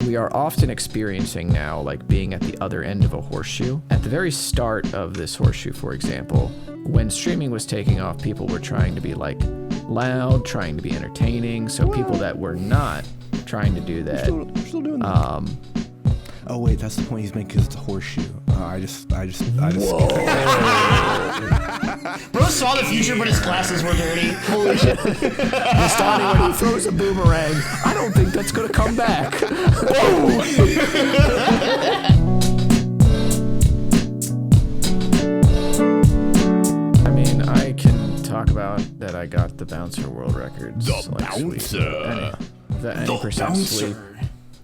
we are often experiencing now, like being at the other end of a horseshoe. At the very start of this horseshoe, for example, when streaming was taking off, people were trying to be like loud, trying to be entertaining. So people that were not trying to do that, still doing that. Oh wait, that's the point he's making because it's a horseshoe. I just. Bro saw the future, but his glasses were dirty. Holy shit. Nestani, when he throws a boomerang, I don't think that's gonna come back. Whoa! I mean, I can talk about that I got the bouncer world records. The bouncer. Any percent sleep.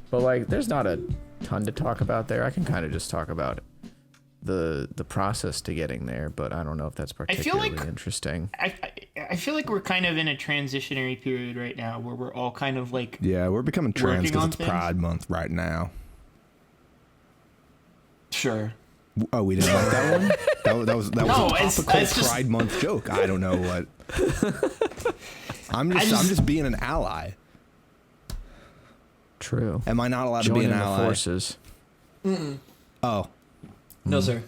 But like, there's not a ton to talk about there. I can kind of just talk about the process to getting there, but I don't know if that's particularly interesting. I feel like we're kind of in a transitionary period right now where we're all kind of like we're becoming trans because it's Pride Month right now. Sure. Oh, we didn't like that one? That was a topical Pride Month joke. I don't know what. I'm just being an ally. True. Am I not allowed to be an ally? Joining the forces. Mm-mm. Oh. No, sir.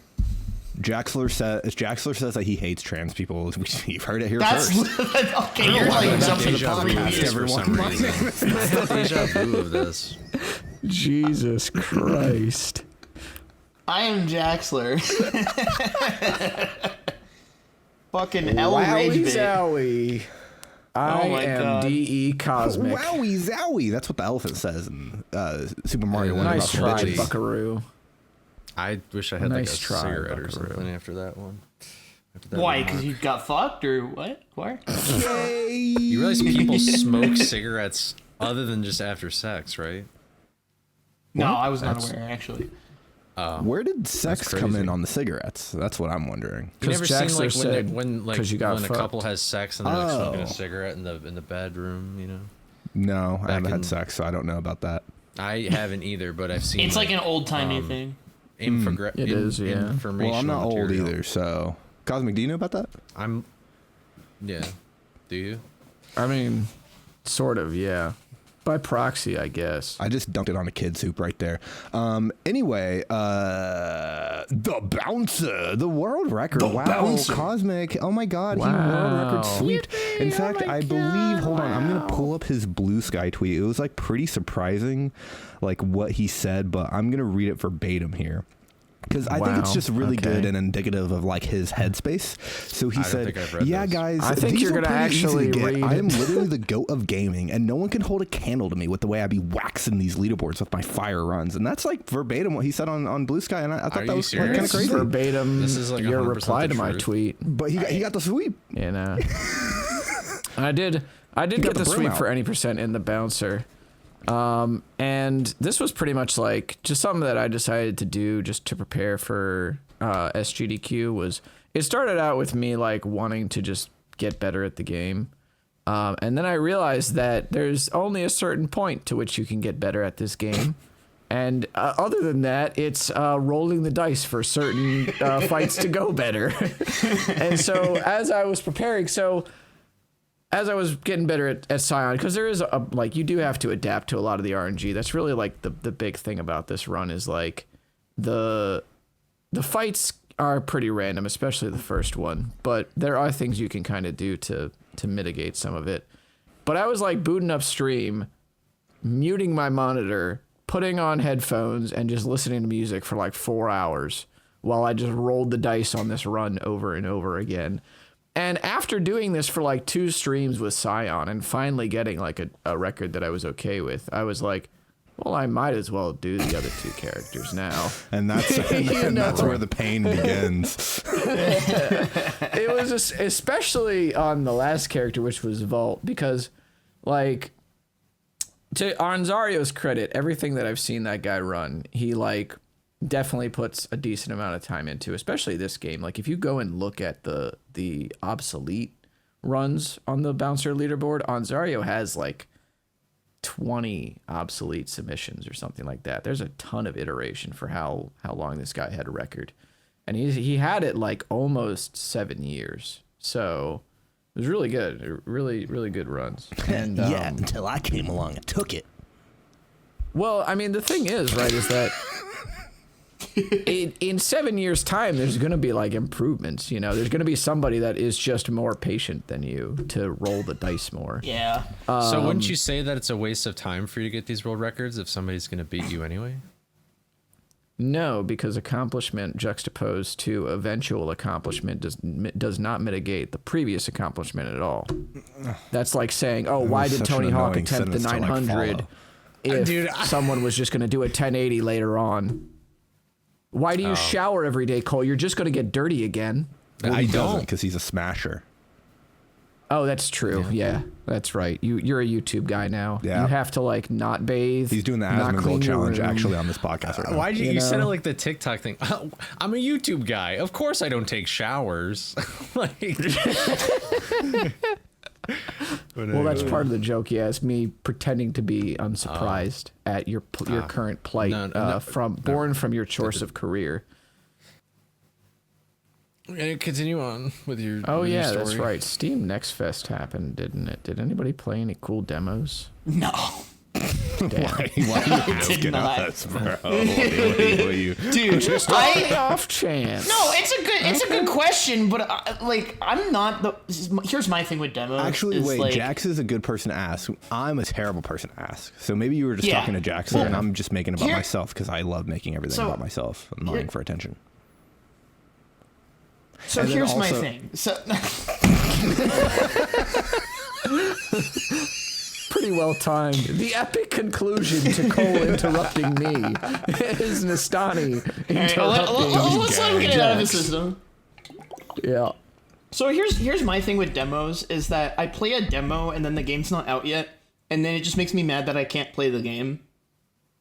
Jaxler says that he hates trans people. You've heard it here first. Okay, you're like something to podcast, everyone. I have deja vu of this. Jesus Christ. I am Jaxler. Fucking L Rage Bait. Zowie. I am DECosmic. Wowie zowie. That's what the elephant says in Super Mario Wonder. Nice try, Buckaroo. I wish I had nice like a try, cigarette Buckaroo. or something after that one. Why? Because you got fucked or what? Why? You realize people smoke cigarettes other than just after sex, right? No, I was not aware actually. Where did sex come in on the cigarettes? That's what I'm wondering. You never seen like said, when a couple has sex and they're like smoking a cigarette in the bedroom, you know? No, I haven't had sex, so I don't know about that. I haven't either, but I've seen. It's like an old timey thing. It is, yeah. Well, I'm not old either, so Cosmic, do you know about that? Yeah. Do you? I mean, sort of, yeah. By proxy, I guess. I just dumped it on a kid soup right there. Anyway, the bouncer, the world record. Wow, bouncer. Cosmic. Oh my God, he world record sweep. In fact, I believe. Hold on, I'm gonna pull up his Blue Sky tweet. It was like pretty surprising, like what he said, but I'm gonna read it verbatim here. Because I think it's just really good and indicative of like his headspace. So he said, "Yeah, guys, I think you're gonna actually read. I am literally the GOAT of gaming, and no one can hold a candle to me with the way I be waxing these leaderboards with my fire runs." And that's like verbatim what he said on Blue Sky, and I thought that was kind of crazy. Verbatim. This is like your reply to my tweet. But he got the sweep. You know, I did get the sweep for any percent in the bouncer. And this was pretty much like just something that I decided to do just to prepare for SGDQ. Was it started out with me like wanting to just get better at the game, and then I realized that there's only a certain point to which you can get better at this game, and other than that, it's rolling the dice for certain fights to go better. And so as I was preparing, as I was getting better at Scion, because there is you do have to adapt to a lot of the RNG. That's really like the big thing about this run is like the fights are pretty random, especially the first one, but there are things you can kind of do to mitigate some of it. But I was like booting up stream, muting my monitor, putting on headphones, and just listening to music for like 4 hours while I just rolled the dice on this run over and over again. And after doing this for like 2 streams with Scion and finally getting like a record that I was okay with, I was like, well, I might as well do the other 2 characters now. And that's that's where the pain begins. It was just, especially on the last character, which was Vault, because like to Anzario's credit, everything that I've seen that guy run, he like definitely puts a decent amount of time into, especially this game. Like if you go and look at the obsolete runs on the bouncer leaderboard, Anzario has like 20 obsolete submissions or something like that. There's a ton of iteration for how long this guy had a record, and he had it like almost 7 years. So it was really good, really good runs. And yeah, until I came along and took it. Well, I mean, the thing is, right, is that in 7 years' time, there's going to be like improvements. You know, there's going to be somebody that is just more patient than you to roll the dice more. Yeah. So wouldn't you say that it's a waste of time for you to get these world records if somebody's going to beat you anyway? No, because accomplishment juxtaposed to eventual accomplishment does not mitigate the previous accomplishment at all. That's like saying, oh, why did Tony Hawk attempt the 900 if someone was just going to do a 1080 later on? Why do you shower every day, Cole? You're just going to get dirty again. Well, he doesn't, because he's a smasher. Oh, that's true. Yeah, that's right. You're a YouTube guy now. Yeah. You have to like not bathe. He's doing the Asmongold challenge actually on this podcast right now. Why did you said it like the TikTok thing? I'm a YouTube guy. Of course I don't take showers. Like, well, that's part of the joke. Yeah, it's me pretending to be unsurprised at your current plight born from your choice of career. Continue on with your. Oh with yeah, your story. that's right. Steam Next Fest happened, didn't it? Did anybody play any cool demos? No. Damn. Why are you asking us, bro? What are you? Dude, Just off chance. No, it's a good question, but I'm not the. Here's my thing with demos. Actually, wait, Jax is a good person to ask. I'm a terrible person to ask. So maybe you were just talking to Jaxler, and I'm just making it about myself because I love making everything about myself and lying for attention. So and here's my thing. So pretty well timed. The epic conclusion to Cole interrupting me is Nestani interrupting. Let's let him get it out of the system. Yeah. So here's my thing with demos is that I play a demo and then the game's not out yet, and then it just makes me mad that I can't play the game,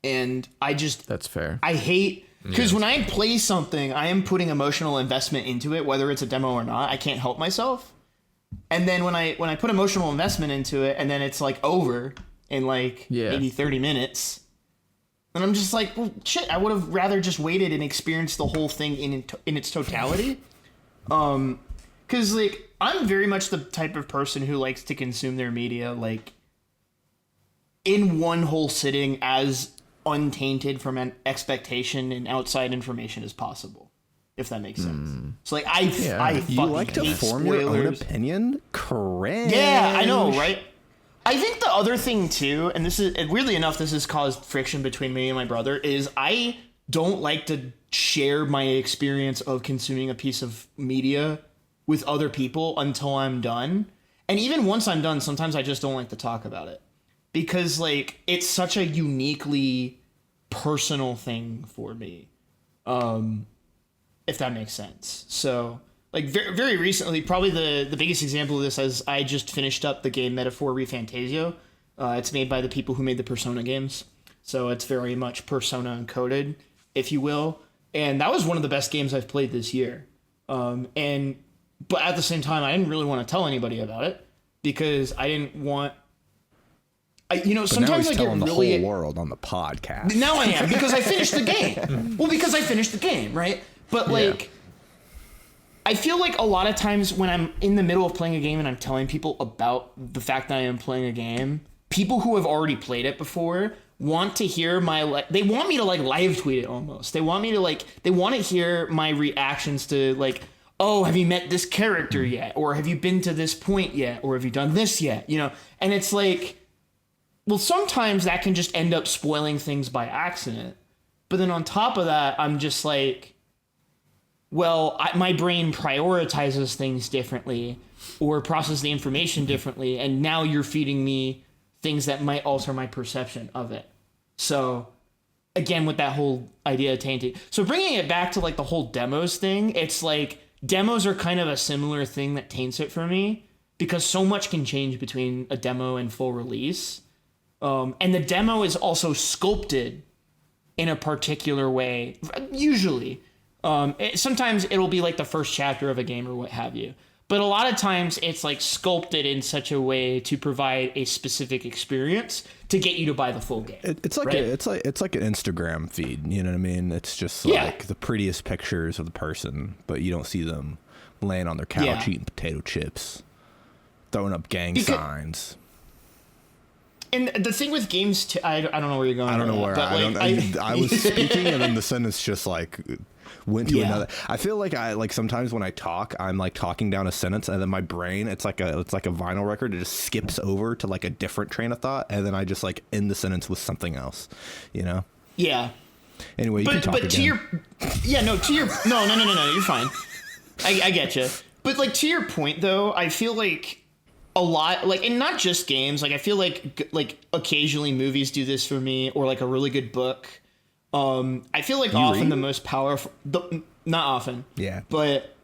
and that's fair. I hate. Because when I play something, I am putting emotional investment into it, whether it's a demo or not. I can't help myself. And then when I put emotional investment into it, and then it's like over in maybe 30 minutes, and I'm just like, well, shit, I would have rather just waited and experienced the whole thing in its totality. Because I'm very much the type of person who likes to consume their media in one whole sitting as untainted from an expectation and outside information as possible, if that makes sense. So I you like to form spoilers. your own opinion? Cringe. Yeah, I know, right? I think the other thing too, and weirdly enough, this has caused friction between me and my brother, is I don't like to share my experience of consuming a piece of media with other people until I'm done. And even once I'm done, sometimes I just don't like to talk about it. Because it's such a uniquely personal thing for me, if that makes sense. So very, very recently, probably the biggest example of this is I just finished up the game Metaphor Refantasio. It's made by the people who made the Persona games, so it's very much Persona encoded, if you will. And that was one of the best games I've played this year. But at the same time, I didn't really want to tell anybody about it because I didn't want. Sometimes I get telling really the whole world on the podcast. Now I am because I finished the game. Well, because I finished the game, right? But I feel like a lot of times when I'm in the middle of playing a game and I'm telling people about the fact that I am playing a game, people who have already played it before want to hear they want me to live tweet it almost. They want me to they want to hear my reactions to oh, have you met this character yet? Or have you been to this point yet? Or have you done this yet? And it's well, sometimes that can just end up spoiling things by accident. But then on top of that, I'm just my brain prioritizes things differently or processes the information differently. And now you're feeding me things that might alter my perception of it. So again, with that whole idea of tainted. So bringing it back to the whole demos thing, it's demos are kind of a similar thing that taints it for me because so much can change between a demo and full release. And the demo is also sculpted in a particular way, usually. Sometimes it'll be the first chapter of a game or what have you. But a lot of times it's sculpted in such a way to provide a specific experience to get you to buy the full game. It's like it's like an Instagram feed, you know what I mean? It's just the prettiest pictures of the person, but you don't see them laying on their couch eating potato chips, throwing up gang signs. And the thing with games, I don't know where you're going. I don't know where. I was speaking, and then the sentence just like went to another. I feel like sometimes when I talk, I'm like talking down a sentence, and then my brain, it's like a vinyl record. It just skips over to like a different train of thought, and then I just like end the sentence with something else. You know? Yeah. Anyway, you can talk again. To your, no, you're fine. I get you. But like to your point though, I feel like a lot, like, and not just games, like I feel like occasionally movies do this for me, or like a really good book. I feel like often the most powerful, not often, but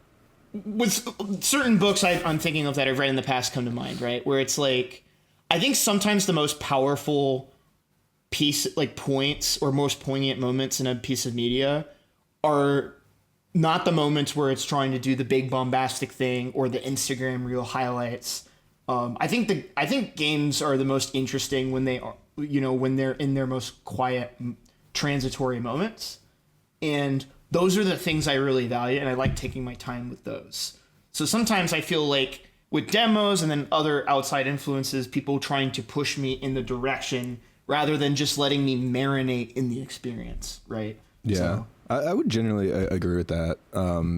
with certain books I'm thinking of that I've read in the past come to mind, right? Where it's like, I think sometimes the most powerful piece, like points or most poignant moments in a piece of media are not the moments where it's trying to do the big bombastic thing or the Instagram reel highlights. I think games are the most interesting when they are, when they're in their most quiet, transitory moments. And those are the things I really value, and I like taking my time with those. So sometimes I feel like with demos and then other outside influences, people trying to push me in the direction rather than just letting me marinate in the experience, right? Yeah. So, I would generally agree with that.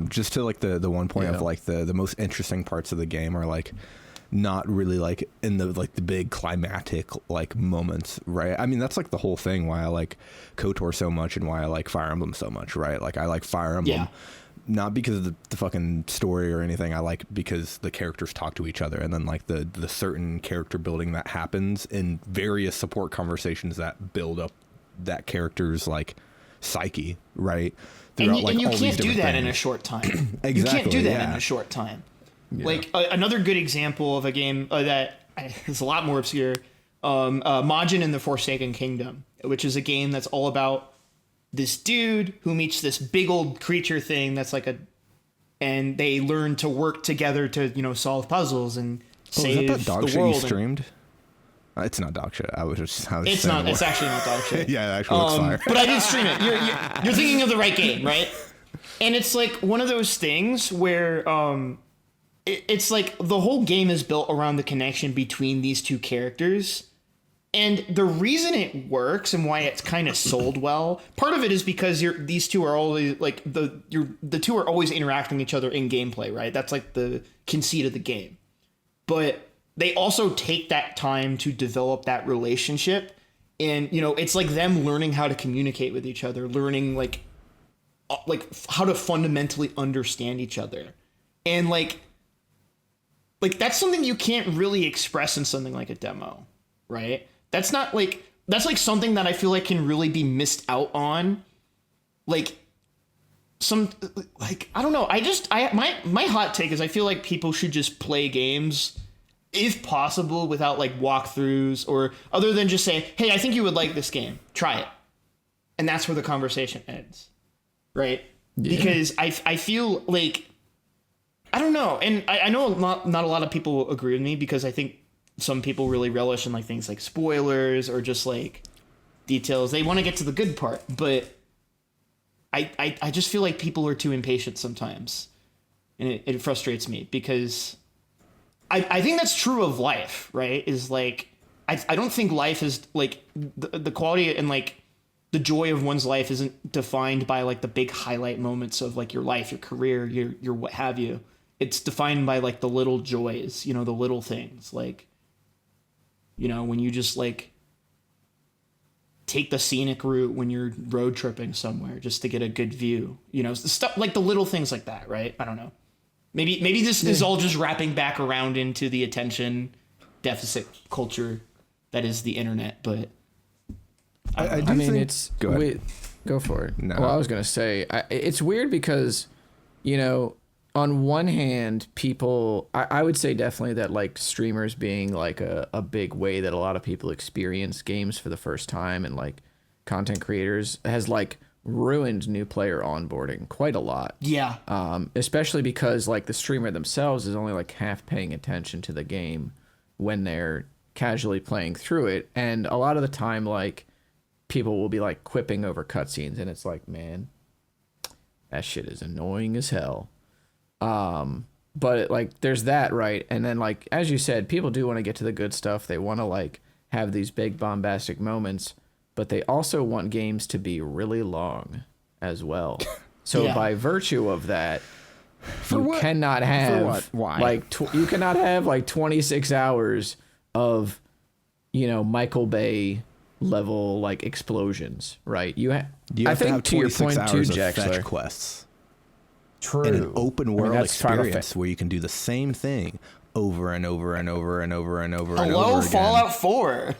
Just to like the one point of like the most interesting parts of the game are like not really like in the like the big climatic like moments, right? I mean, that's like the whole thing why I like KOTOR so much and why I like Fire Emblem so much, right? Like I like Fire Emblem not because of the fucking story or anything. I like because the characters talk to each other, and then like the certain character building that happens in various support conversations that build up that character's like psyche, right? And you can't do that in a short time. Exactly, you can't do that in a short time. Yeah. Like another good example of a game that is a lot more obscure, Majin in the Forsaken Kingdom, which is a game that's all about this dude who meets this big old creature thing that's like and they learn to work together to solve puzzles and save is that dog the shit world. You streamed? It's not dog shit. It's not. It's actually not dog shit. Yeah, it actually looks fire. But I did stream it. You're thinking of the right game, right? And it's like one of those things where it's like the whole game is built around the connection between these two characters. And the reason it works and why it's kind of sold well, part of it is because these two are always like the two are always interacting with each other in gameplay, right? That's like the conceit of the game. But they also take that time to develop that relationship, and it's like them learning how to communicate with each other, learning like how to fundamentally understand each other, and like that's something you can't really express in something like a demo, right? That's something that I feel like can really be missed out on. I don't know. My hot take is I feel like people should just play games, if possible, without like walkthroughs or other than just say, hey, I think you would like this game. Try it. And that's where the conversation ends. Right? Yeah. Because I feel like, I don't know. And I know not a lot of people agree with me, because I think some people really relish in like things like spoilers or just like details. They want to get to the good part, but I just feel like people are too impatient sometimes. And it frustrates me, because I think that's true of life, right? Is like, I don't think life is like the quality and like the joy of one's life isn't defined by like the big highlight moments of like your life, your career, your what have you. It's defined by like the little joys, the little things, like, when you just like take the scenic route when you're road tripping somewhere just to get a good view, stuff like the little things like that, right? I don't know. Maybe this is all just wrapping back around into the attention deficit culture that is the internet, but I mean, think, it's go ahead. Wait, go for it. No. Well, I was gonna say it's weird because, on one hand, people, I would say definitely that like streamers being like a big way that a lot of people experience games for the first time, and like content creators has like ruined new player onboarding quite a lot. Yeah. Especially because like the streamer themselves is only like half paying attention to the game when they're casually playing through it. And a lot of the time, like people will be like quipping over cutscenes, and it's like, man, that shit is annoying as hell. But like there's that, right? And then like as you said, people do want to get to the good stuff. They want to like have these big bombastic moments, but they also want games to be really long as well. So by virtue of that, cannot have you cannot have like 26 hours of, you know, Michael Bay level like explosions, right? You have I think to your point too, Jaxler, quests. True. In an open world experience where you can do the same thing over and over and over and over and over and over again. Fallout 4.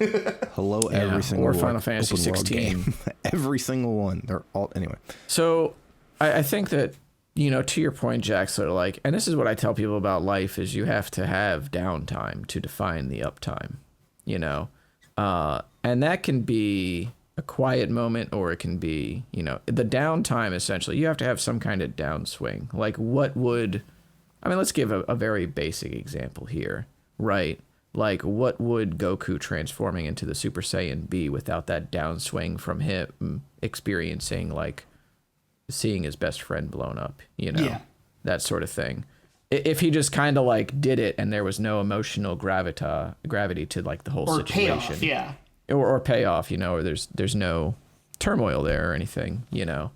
Hello, every single or Final Fantasy 16. Every single one. They're all anyway. So I think that, you know, to your point, Jaxler, like, and this is what I tell people about life, is you have to have downtime to define the uptime, you know, and that can be a quiet moment, or it can be, you know, the downtime. Essentially, you have to have some kind of downswing. Like, let's give a very basic example here, right? Like, what would Goku transforming into the Super Saiyan be without that downswing from him experiencing, like, seeing his best friend blown up, you know, that sort of thing. If he just kind of like did it and there was no emotional gravity to like the whole situation, payoff, or payoff, you know, or there's no turmoil there or anything, you know.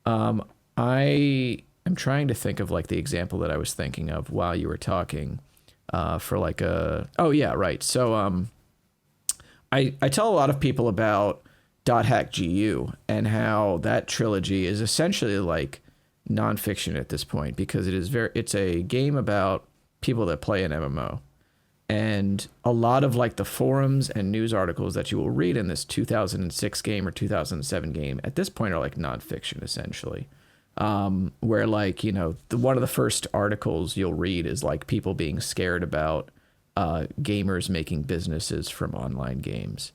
I am trying to think of like the example that I was thinking of while you were talking, for like so I tell a lot of people about .hack GU and how that trilogy is essentially like nonfiction at this point, because it's a game about people that play an MMO, and a lot of like the forums and news articles that you will read in this 2006 game or 2007 game at this point are like nonfiction essentially, where like, you know, one of the first articles you'll read is like people being scared about gamers making businesses from online games.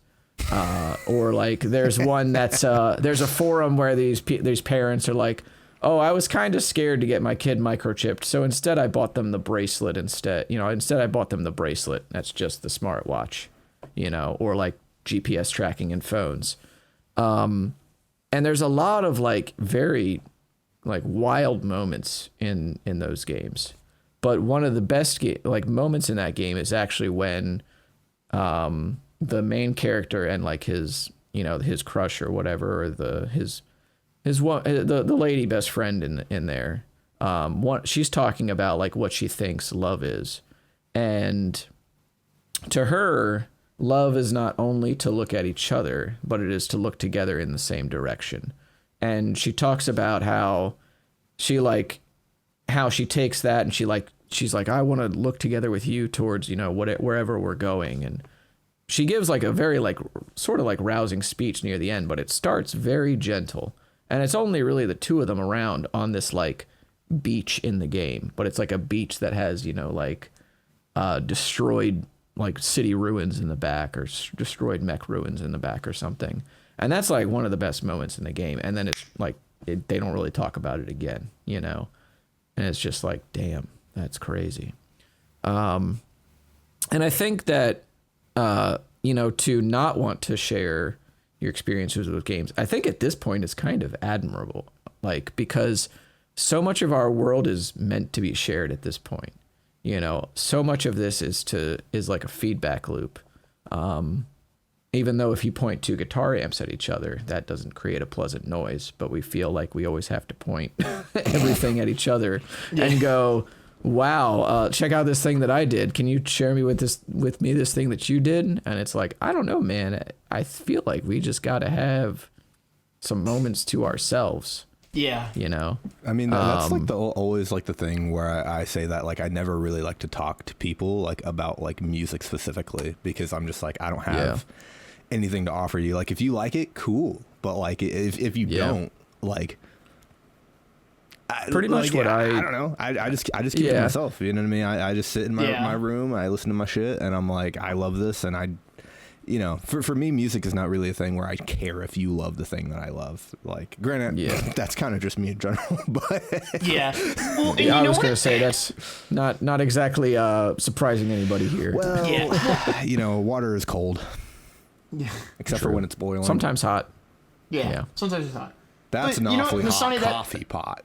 Or like there's one that's there's a forum where these parents are like, oh, I was kind of scared to get my kid microchipped, so instead I bought them the bracelet instead. You know, instead I bought them the bracelet. That's just the smartwatch, you know, or like GPS tracking in phones. And there's a lot of like very like wild moments in those games. But one of the best moments in that game is actually when the main character and like his, you know, his crush or whatever, or the lady best friend in there, she's talking about like what she thinks love is, and to her, love is not only to look at each other, but it is to look together in the same direction. And she talks about how she takes that and she's like, I want to look together with you towards, you know, wherever we're going. And she gives like a very like sort of like rousing speech near the end, but it starts very gentle. And it's only really the two of them around on this like beach in the game, but it's like a beach that has, you know, like destroyed like city ruins in the back, or destroyed mech ruins in the back or something. And that's like one of the best moments in the game. And then it's like they don't really talk about it again, you know. And it's just like, damn, that's crazy. And I think that you know, to not want to share your experiences with games, I think at this point is kind of admirable, like, because so much of our world is meant to be shared at this point. You know, so much of this is like a feedback loop. Even though if you point two guitar amps at each other, that doesn't create a pleasant noise, but we feel like we always have to point everything at each other and go, wow, check out this thing that I did. Can you share with me this thing that you did? And it's like, I don't know, man. I feel like we just got to have some moments to ourselves. Yeah. You know? I mean, that's like always like the thing where I say that, like, I never really like to talk to people like about like music specifically, because I'm just like, I don't have anything to offer you. Like, if you like it, cool. But like, if you don't, like, pretty much what I don't know. I just keep it to myself. You know what I mean? I just sit in my room. I listen to my shit, and I'm like, I love this, and I, you know, for me, music is not really a thing where I care if you love the thing that I love. Like, granted, that's kind of just me in general, but well, I was gonna say that's not exactly surprising anybody here. Well, you know, water is cold. Yeah, except for when it's boiling. Sometimes hot. Yeah. Sometimes it's hot. That's an awfully hot coffee pot.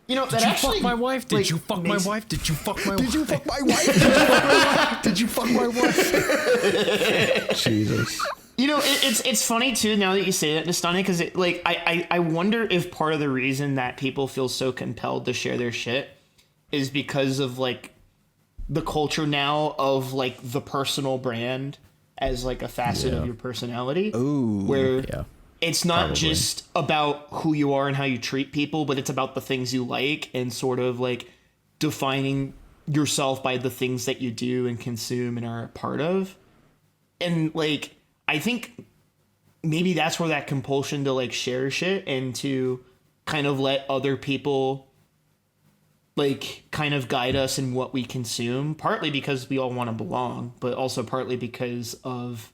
You know, that Did you actually, fuck my wife? Did you fuck my wife? Did you fuck my wife? Did you fuck my wife? Did you fuck my wife? Jesus. You know, it's funny too now that you say that, Nestani, because I wonder if part of the reason that people feel so compelled to share their shit is because of like the culture now of like the personal brand as like a facet of your personality. Ooh. Where it's not Probably. just about who you are and how you treat people, but it's about the things you like and sort of like defining yourself by the things that you do and consume and are a part of. And like, I think maybe that's where that compulsion to like share shit and to kind of let other people like kind of guide us in what we consume, partly because we all want to belong, but also partly because of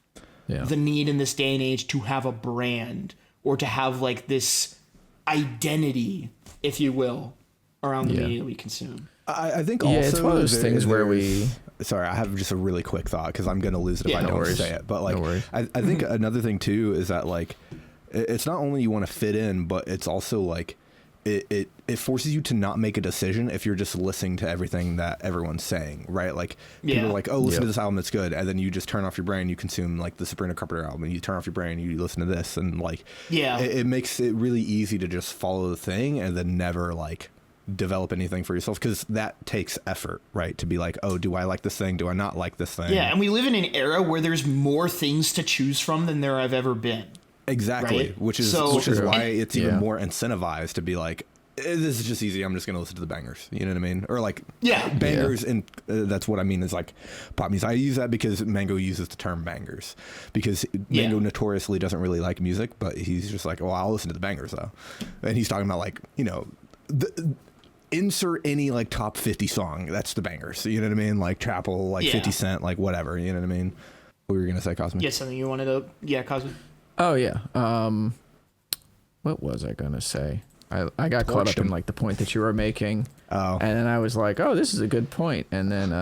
the need in this day and age to have a brand or to have like this identity, if you will, around the media we consume. I think also it's one of those things where we... Sorry, I have just a really quick thought because I'm going to lose it if I don't say it. But like, I think another thing too is that like, it's not only you want to fit in, but it's also like, it forces you to not make a decision if you're just listening to everything that everyone's saying, right? Like people are like, oh, listen to this album, it's good, and then you just turn off your brain, you consume like the Sabrina Carpenter album, and you turn off your brain, you listen to this, and like, it makes it really easy to just follow the thing and then never like develop anything for yourself, because that takes effort, right? To be like, oh, do I like this thing? Do I not like this thing? Yeah, and we live in an era where there's more things to choose from than there have ever been. Exactly, right? which is why it's even more incentivized to be like, this is just easy, I'm just going to listen to the bangers. You know what I mean? Or like bangers, and that's what I mean is like pop music. I use that because Mango uses the term bangers, because Mango notoriously doesn't really like music, but he's just like, oh, I'll listen to the bangers though. And he's talking about like, you know, insert any like top 50 song, that's the bangers. You know what I mean? Like Chapel, like 50 Cent, like whatever. You know what I mean? What were you going to say, Cosmic? Yeah, something you wanted to... Cosmic. Oh, yeah. What was I going to say? I got caught up in like the point that you were making. Oh. And then I was like, oh, this is a good point. And then,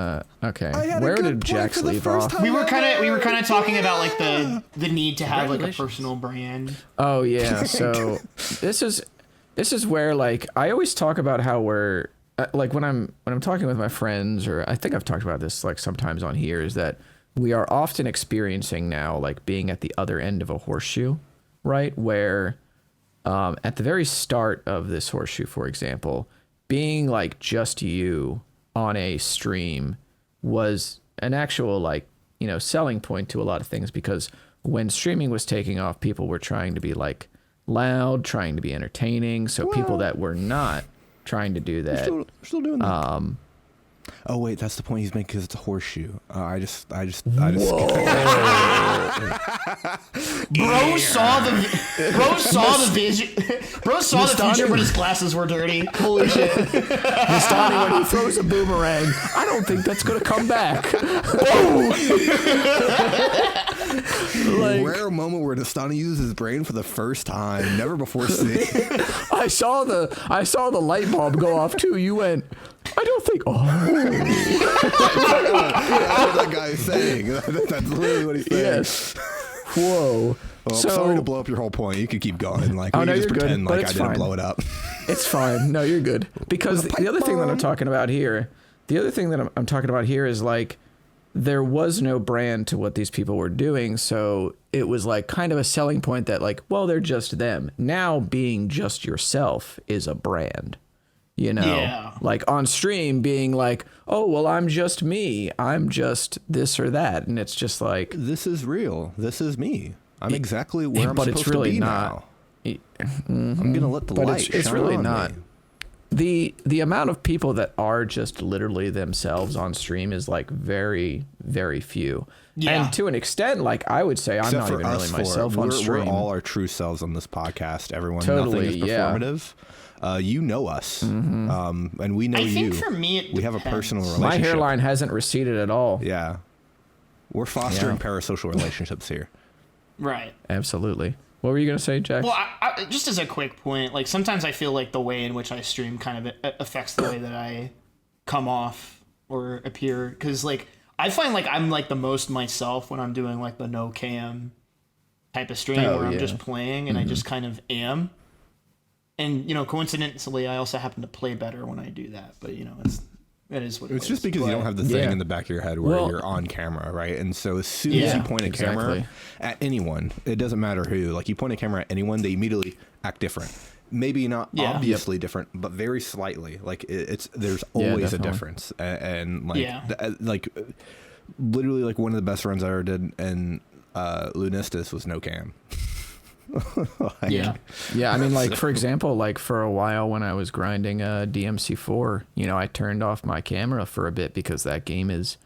okay. Where did Jax leave off? We were kind of talking about like the need to have like a personal brand. Oh, yeah. So this is where like I always talk about how we're like when I'm talking with my friends, or I think I've talked about this like sometimes on here, is that we are often experiencing now like being at the other end of a horseshoe, right? Where at the very start of this horseshoe, for example, being like just you on a stream was an actual like, you know, selling point to a lot of things, because when streaming was taking off, people were trying to be like loud, trying to be entertaining. So people that were not trying to do that, still doing that. Oh wait, that's the point he's making, because it's a horseshoe. I just. Bro saw the vision. Bro saw the future, but his glasses were dirty. Holy shit! Nestani, when he throws a boomerang, I don't think that's gonna come back. Like, rare moment where Nestani uses his brain for the first time, never before seen. I saw the light bulb go off too. You went, I don't think. Oh, that's what that guy is saying. That's literally what he's saying. Yes. Whoa. Well, sorry to blow up your whole point. You can keep going. Like, we can just pretend like I didn't blow it up. It's fine. No, you're good. Because the other thing that I'm talking about here, is like, there was no brand to what these people were doing. So it was like kind of a selling point that like, well, they're just them. Now being just yourself is a brand, you know, like on stream being like, oh, well, I'm just me. I'm just this or that. And it's just like, this is real. This is me. I'm exactly where I'm supposed to be now. I'm going to let the light shine. It's really on not. Me. The amount of people that are just literally themselves on stream is like very, very few. Yeah. And to an extent, like I would say, I'm not even really myself on stream. We're all our true selves on this podcast. Everyone, totally, nothing is performative. You know us, and we know you. I think for me, we have a personal relationship. My hairline hasn't receded at all. Yeah, we're fostering parasocial relationships here. Right. Absolutely. What were you going to say, Jack? Well, I, just as a quick point, like sometimes I feel like the way in which I stream kind of affects the way that I come off or appear. Because like I find like I'm like the most myself when I'm doing like the no cam type of stream where I'm just playing and I just kind of am. And coincidentally, I also happen to play better when I do that. But it is what it is. It's just because you don't have the thing in the back of your head where you're on camera, right? And so as soon as you point a camera at anyone, it doesn't matter who. Like you point a camera at anyone, they immediately act different. Maybe not obviously different, but very slightly. Like there's always a difference. And like literally like one of the best runs I ever did in Lunistis was no cam. Yeah. I mean, like for example, like for a while when I was grinding DMC4, I turned off my camera for a bit because that game is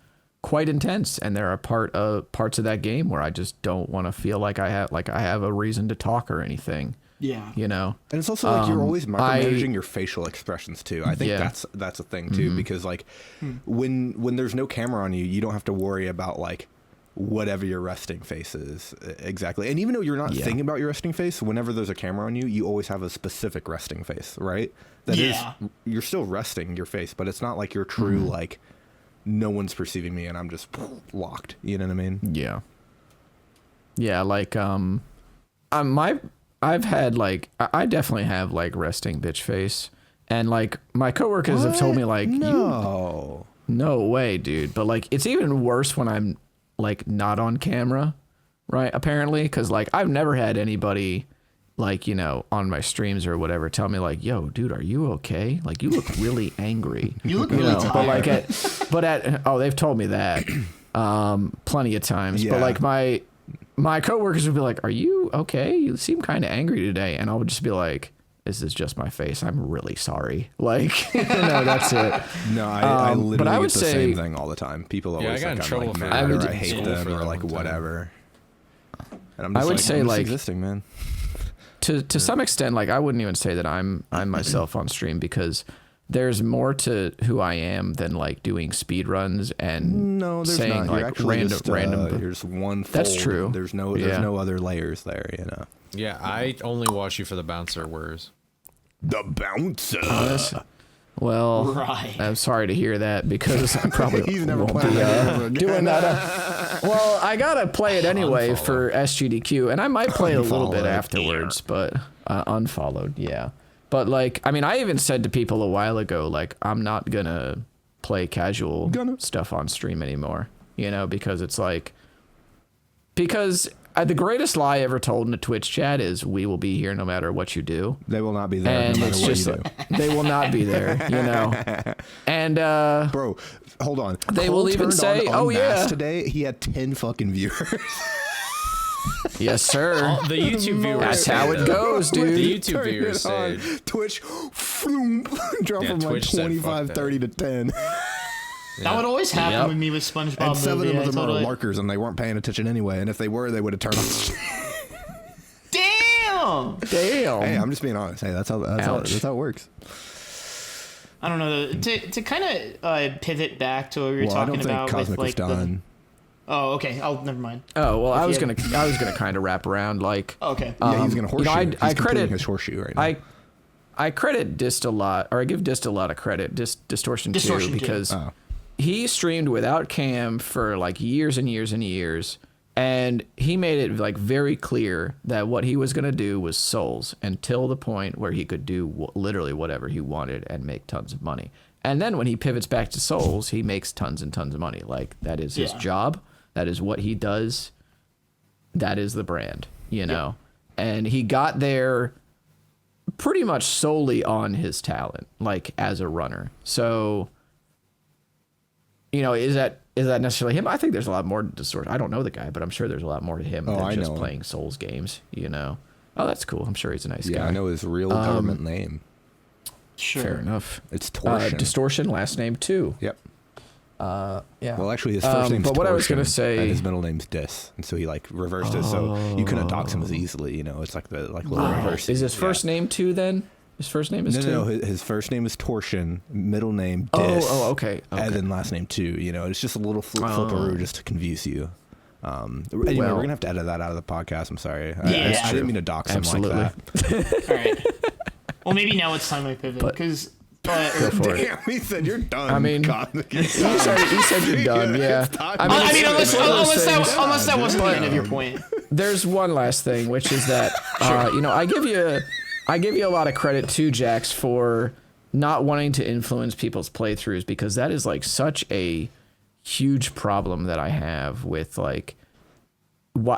quite intense, and there are parts of that game where I just don't want to feel like I have a reason to talk or anything. Yeah. And it's also like you're always micromanaging your facial expressions too. I think that's a thing too, because like when there's no camera on you, you don't have to worry about like whatever your resting face is exactly. And even though you're not thinking about your resting face, whenever there's a camera on you, you always have a specific resting face, right? That is, you're still resting your face, but it's not like you're true, like no one's perceiving me and I'm just locked. You know what I mean? Yeah. Yeah. Like, I've had like, I definitely have like resting bitch face, and like my coworkers have told me like, no way, dude. But like, it's even worse when I'm like not on camera, right? Apparently, because like I've never had anybody like on my streams or whatever tell me like, yo dude, are you okay? Like you look really angry. You look really tired. But like they've told me that plenty of times. But like my coworkers would be like, are you okay? You seem kind of angry today. And I would just be like, this is just my face. I'm really sorry. Like, that's it. No, I literally but I would get the same thing all the time. People always I got in like, trouble I'm like for mad, that. or I hate them, or like whatever. And I'm just I would like, say I'm just like existing, man. To some extent, like I wouldn't even say that I'm myself on stream, because there's more to who I am than like doing speed runs and saying not. You're like random. Here's one fold. That's true. There's no other layers there, Yeah, I only watch you for the bouncer words. The bouncer. Well, right. I'm sorry to hear that, because I probably He's never won't played be doing that. Well, I gotta play it anyway for SGDQ, and I might play it a little bit afterwards, but unfollowed, yeah. But like, I mean, I even said to people a while ago, like, I'm not gonna play casual stuff on stream anymore, because it's like, the greatest lie ever told in a Twitch chat is, we will be here no matter what you do. They will not be there and no matter it's what just you do. They will not be there, And bro, hold on. They will even say, "Oh yeah, today he had 10 fucking viewers." Yes, sir. The YouTube viewers. That's how it goes, dude. The YouTube viewers said Twitch drop from like Twitch said, 25, "Fuck 30 to 10. That would always happen with me with SpongeBob. And 7 movie. of them are totally... markers, and they weren't paying attention anyway. And if they were, they would have turned off. Damn. Hey, I'm just being honest. Hey, that's how it works. I don't know. To kind of pivot back to what we were talking about Cosmic with like was done. Oh, okay. Never mind. Oh well, I was gonna kind of wrap around like. Okay. Yeah, he's gonna horseshoe. I credit his horseshoe right now. I credit Dist a lot, or I give Dist a lot of credit. Distortion 2, because he streamed without cam for like years and years and years, and he made it like very clear that what he was gonna do was souls until the point where he could do literally whatever he wanted and make tons of money. And then when he pivots back to souls, he makes tons and tons of money. Like that is his job. That is what he does. That is the brand, And he got there pretty much solely on his talent, like as a runner. So, is that necessarily him? I think there's a lot more to Distortion. I don't know the guy, but I'm sure there's a lot more to him than just playing Souls games, Oh, that's cool. I'm sure he's a nice guy. Yeah, I know his real government name. Sure. Fair enough. It's Torsion. Distortion, last name 2. Yep. Yeah. Well, actually, his first name's but what I was gonna say, and his middle name's Dis, and so he like reversed it, so you couldn't dox him as easily. It's like the little reverse. Is his first name 2 then? His first name is 2? No. His first name is Torsion, middle name Dis. Okay. And then last name 2. It's just a little flipperoo just to confuse you. Anyway, we're gonna have to edit that out of the podcast. I'm sorry. I didn't mean to dox him like that. All right. Well, maybe now it's time I pivot, because. Damn, he said you're done. I mean, he said you're done. Yeah. Unless that wasn't the end of your point. There's one last thing, which is that I I give you a lot of credit too, Jax, for not wanting to influence people's playthroughs, because that is like such a huge problem that I have with like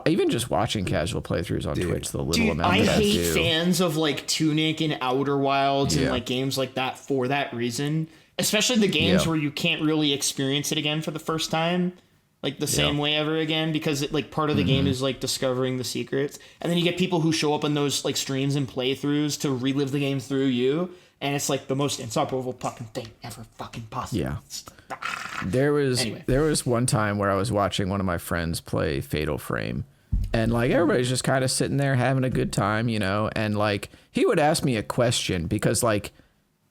even just watching casual playthroughs on Twitch. The little amount I that hate I do. fans of like Tunic and Outer Wilds and like games like that for that reason. Especially the games where you can't really experience it again for the first time, like the same way ever again, because it, like part of the game is like discovering the secrets, and then you get people who show up in those like streams and playthroughs to relive the game through you, and it's like the most insufferable fucking thing ever fucking possible. Yeah. There was one time where I was watching one of my friends play Fatal Frame, and like everybody's just kind of sitting there having a good time, you know, and like he would ask me a question because like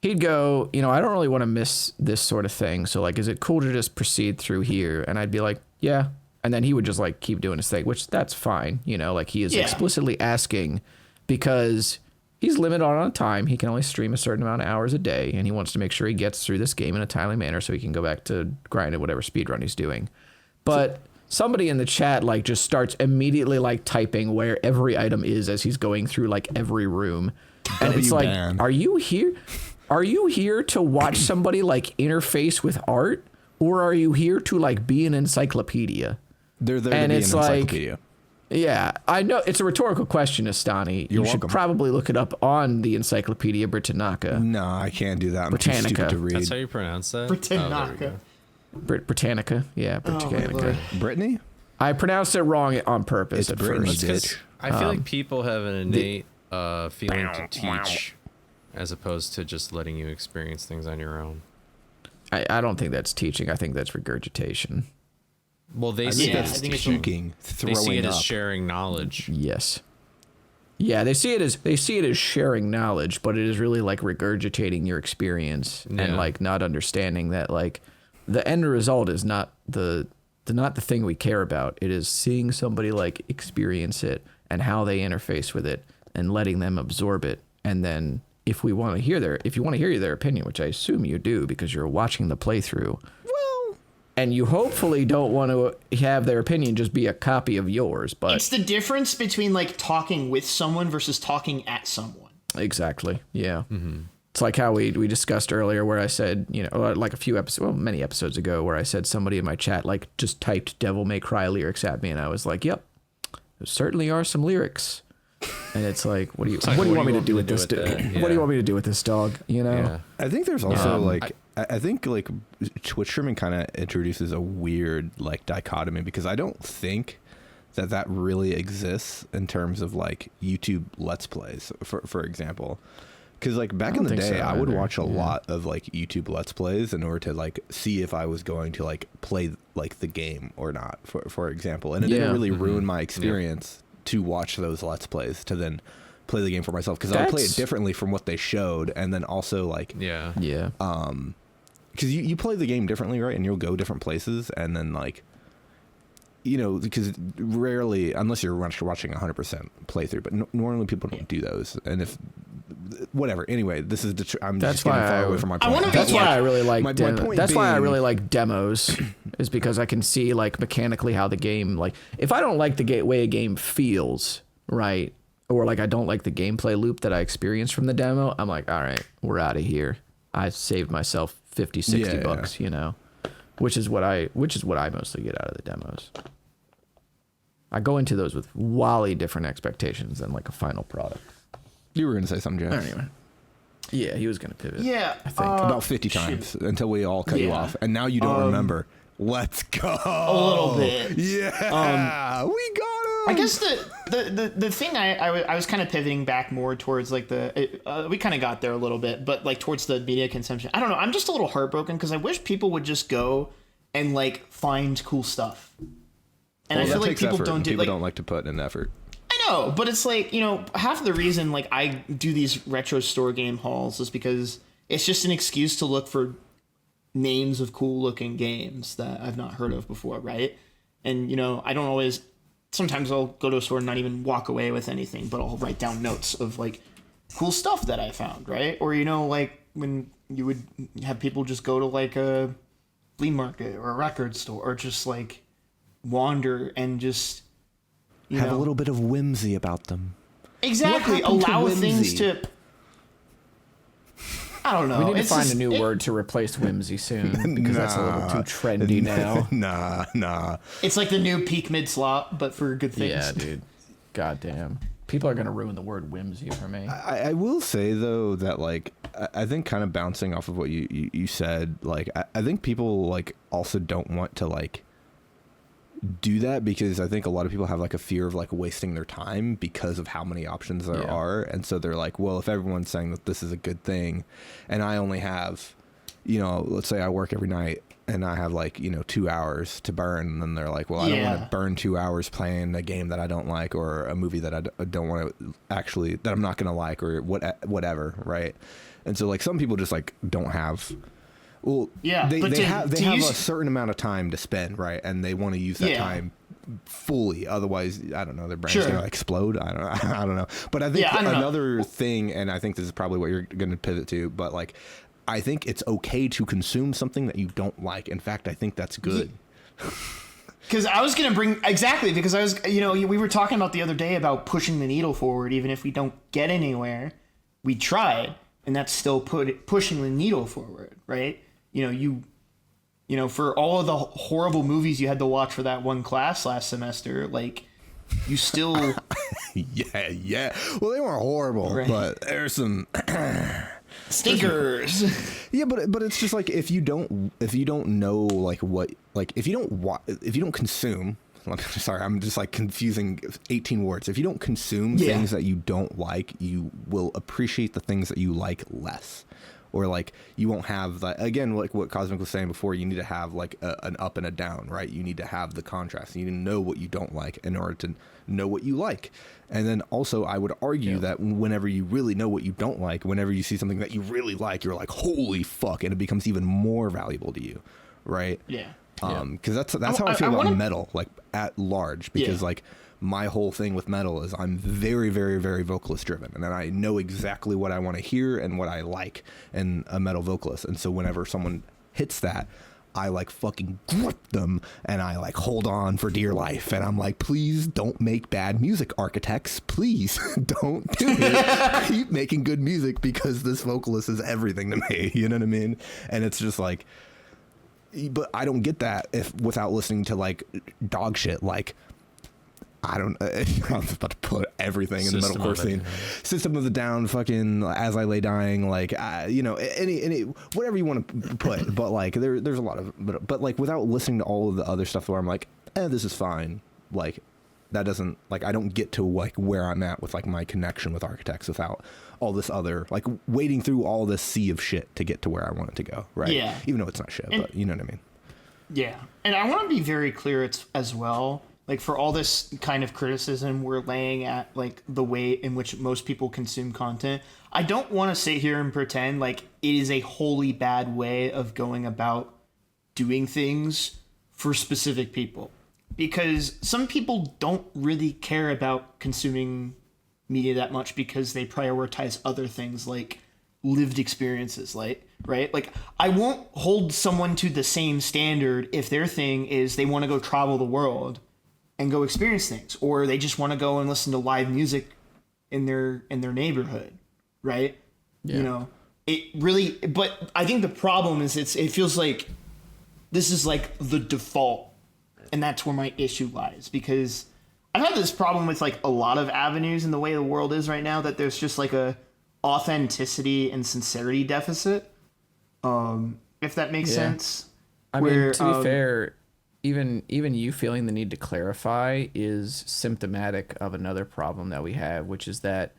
he'd go, you know, I don't really want to miss this sort of thing, so like, is it cool to just proceed through here? And I'd be like, yeah. And then he would just like keep doing his thing, which that's fine, you know, like he is explicitly asking because he's limited on time. He can only stream a certain amount of hours a day, and he wants to make sure he gets through this game in a timely manner so he can go back to grinding whatever speedrun he's doing. But somebody in the chat like just starts immediately like typing where every item is as he's going through like every room. And it's like, are you here? Are you here to watch somebody like interface with art, or are you here to like be an encyclopedia? They're there to be an encyclopedia. Yeah, I know it's a rhetorical question, Nestani. You should probably look it up on the Encyclopedia Britannica. No, I can't do that. I'm too stupid to read. That's how you pronounce that? Britannica. Britannica. Yeah, Britannica. Brittany? I pronounced it wrong on purpose at Brittany, first. I feel like people have an innate feeling to teach as opposed to just letting you experience things on your own. I don't think that's teaching. I think that's regurgitation. Well, they see it as teaching, they see it as up. sharing knowledge. Yes. Yeah, they see it as sharing knowledge, but it is really like regurgitating your experience and like not understanding that like the end result is not the thing we care about. It is seeing somebody like experience it and how they interface with it and letting them absorb it. And then if you want to hear their opinion, which I assume you do because you're watching the playthrough, and you hopefully don't want to have their opinion just be a copy of yours, but it's the difference between like talking with someone versus talking at someone. Exactly. Yeah. Mm-hmm. It's like how we discussed earlier where I said, you know, like many episodes ago where I said somebody in my chat like just typed Devil May Cry lyrics at me, and I was like, yep, there certainly are some lyrics. And it's like, what do you want me to do with this? What do you want me to do with this dog? You know? Yeah. I think there's also I think like Twitch streaming kind of introduces a weird like dichotomy, because I don't think that really exists in terms of like YouTube Let's Plays, for example. Because like back in the day, I would watch a lot of like YouTube Let's Plays in order to like see if I was going to like play like the game or not, for example. And it didn't really ruin my experience to watch those Let's Plays to then play the game for myself, because I'll play it differently from what they showed. And then also like because you play the game differently, right? And you'll go different places, and then like, you know, because rarely, unless you're watching 100% playthrough, but normally people don't do those. And if whatever, anyway, this is I'm just getting far away from my point. That's why I really like that's why I really like demos, is because I can see like mechanically how the game, like if I don't like the way a game feels, right, or like I don't like the gameplay loop that I experienced from the demo, I'm like, all right, we're out of here. I saved myself 50, 60 bucks, you know, which is what I mostly get out of the demos. I go into those with wildly different expectations than like a final product. You were going to say something, Jax. Anyway. Yeah, he was going to pivot. Yeah. I think about 50 times until we all cut you off. And now you don't remember. Let's go. A little bit. Yeah. We got him. I guess the thing I was kind of pivoting back more towards like we kind of got there a little bit, but like towards the media consumption. I don't know. I'm just a little heartbroken because I wish people would just go and like find cool stuff. And I feel like people don't like to put in effort. I know, but it's like, you know, half of the reason like I do these retro store game hauls is because it's just an excuse to look for names of cool looking games that I've not heard of before, right? And, you know, I don't always, sometimes I'll go to a store and not even walk away with anything, but I'll write down notes of like cool stuff that I found, right? Or, you know, like when you would have people just go to like a flea market or a record store or just like wander and just, have a little bit of whimsy about them. Exactly. Allow things to I don't know. We need to It's find just- a new word to replace whimsy soon because that's a little too trendy now. Nah. It's like the new peak mid slot, but for good things. Yeah, dude. Goddamn. People are gonna ruin the word whimsy for me. I will say though that like I think kind of bouncing off of what you said, like I think people like also don't want to like do that because I think a lot of people have like a fear of like wasting their time because of how many options there are, and so they're like, well, if everyone's saying that this is a good thing and I only have, you know, let's say I work every night and I have like, you know, 2 hours to burn, and then they're like, well, I don't want to burn 2 hours playing a game that I don't like or a movie that I don't want to actually, that I'm not going to like, or whatever, right? And so like some people just like don't have, well, Yeah, they have a use- certain amount of time to spend, right? And they want to use that time fully, otherwise I don't know, their brain's gonna explode. I don't know, but I think another thing, and I think this is probably what you're gonna pivot to, but like I think it's okay to consume something that you don't like. In fact, I think that's good. Because I was going to bring, exactly, because I was, you know, we were talking about the other day about pushing the needle forward. Even if we don't get anywhere, we tried, and that's still pushing the needle forward, right? You know, for all of the horrible movies you had to watch for that one class last semester, like, you still... yeah. Well, they weren't horrible, right? But there's some... stinkers. Yeah, but it's just like if you don't know like what, like if you don't consume, sorry, I'm just like confusing 18 words. If you don't consume things that you don't like, you will appreciate the things that you like less. Or like you won't have that, again, like what Cosmic was saying before, you need to have like an up and a down, right? You need to have the contrast. You need to know what you don't like in order to know what you like. And then also I would argue that whenever you really know what you don't like, whenever you see something that you really like, you're like, holy fuck, and it becomes even more valuable to you, right? Yeah. Because that's how I feel about metal, like at large, because like my whole thing with metal is I'm very, very, very vocalist driven, and then I know exactly what I want to hear and what I like in a metal vocalist. And so whenever someone hits that, I like fucking grip them and I like hold on for dear life. And I'm like, please don't make bad music, architects. Please don't do it. Keep making good music because this vocalist is everything to me. You know what I mean? And it's just like, but I don't get that without listening to like dog shit like, I don't. I'm about to put everything in the metalcore scene. System of the Down, fucking As I Lay Dying, like you know, any whatever you want to put. But like there's a lot of, but like without listening to all of the other stuff where I'm like, this is fine. Like that doesn't, like I don't get to like where I'm at with like my connection with architects without all this other, like wading through all this sea of shit to get to where I want it to go. Right. Yeah. Even though it's not shit, but you know what I mean. Yeah, and I want to be very clear as well. Like, for all this kind of criticism we're laying at, like, the way in which most people consume content, I don't want to sit here and pretend like it is a wholly bad way of going about doing things for specific people. Because some people don't really care about consuming media that much because they prioritize other things like lived experiences, like, right? Like, I won't hold someone to the same standard if their thing is they want to go travel the world and go experience things, or they just want to go and listen to live music in their neighborhood, right? Yeah. You know, it really, but I think the problem is it feels like this is like the default, and that's where my issue lies, because I've had this problem with like a lot of avenues in the way the world is right now, that there's just like a authenticity and sincerity deficit, if that makes sense. I mean, to be fair, even you feeling the need to clarify is symptomatic of another problem that we have, which is that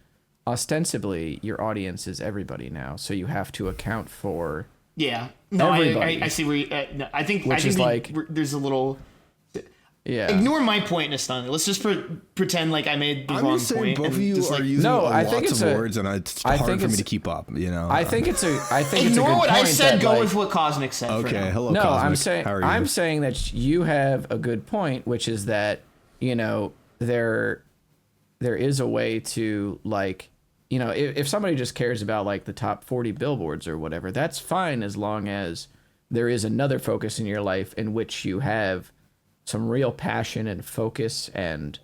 ostensibly your audience is everybody now, so you have to account for everybody. I see where you, I think there's a little ignore my point, Nestani. Let's just pretend like I made the wrong point. Both of you are using lots of words, and it's hard for me to keep up. You know, I think it's a ignore good what I said. Go like, with what Cosmic said. Okay, hello. No, Cosmic. I'm saying that you have a good point, which is that, you know, there is a way to, like, you know, if somebody just cares about like the top 40 billboards or whatever, that's fine, as long as there is another focus in your life in which you have some real passion and focus and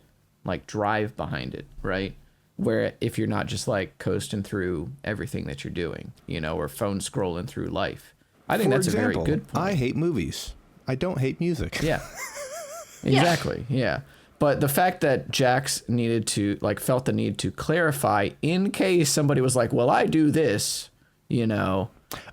like drive behind it, right? where if you're not just like coasting through everything that you're doing, you know, or phone scrolling through life. I think that's a very good point. I hate movies. I don't hate music. Yeah. Exactly. Yeah. But the fact that Jax needed to felt the need to clarify in case somebody was like, well, I do this, you know,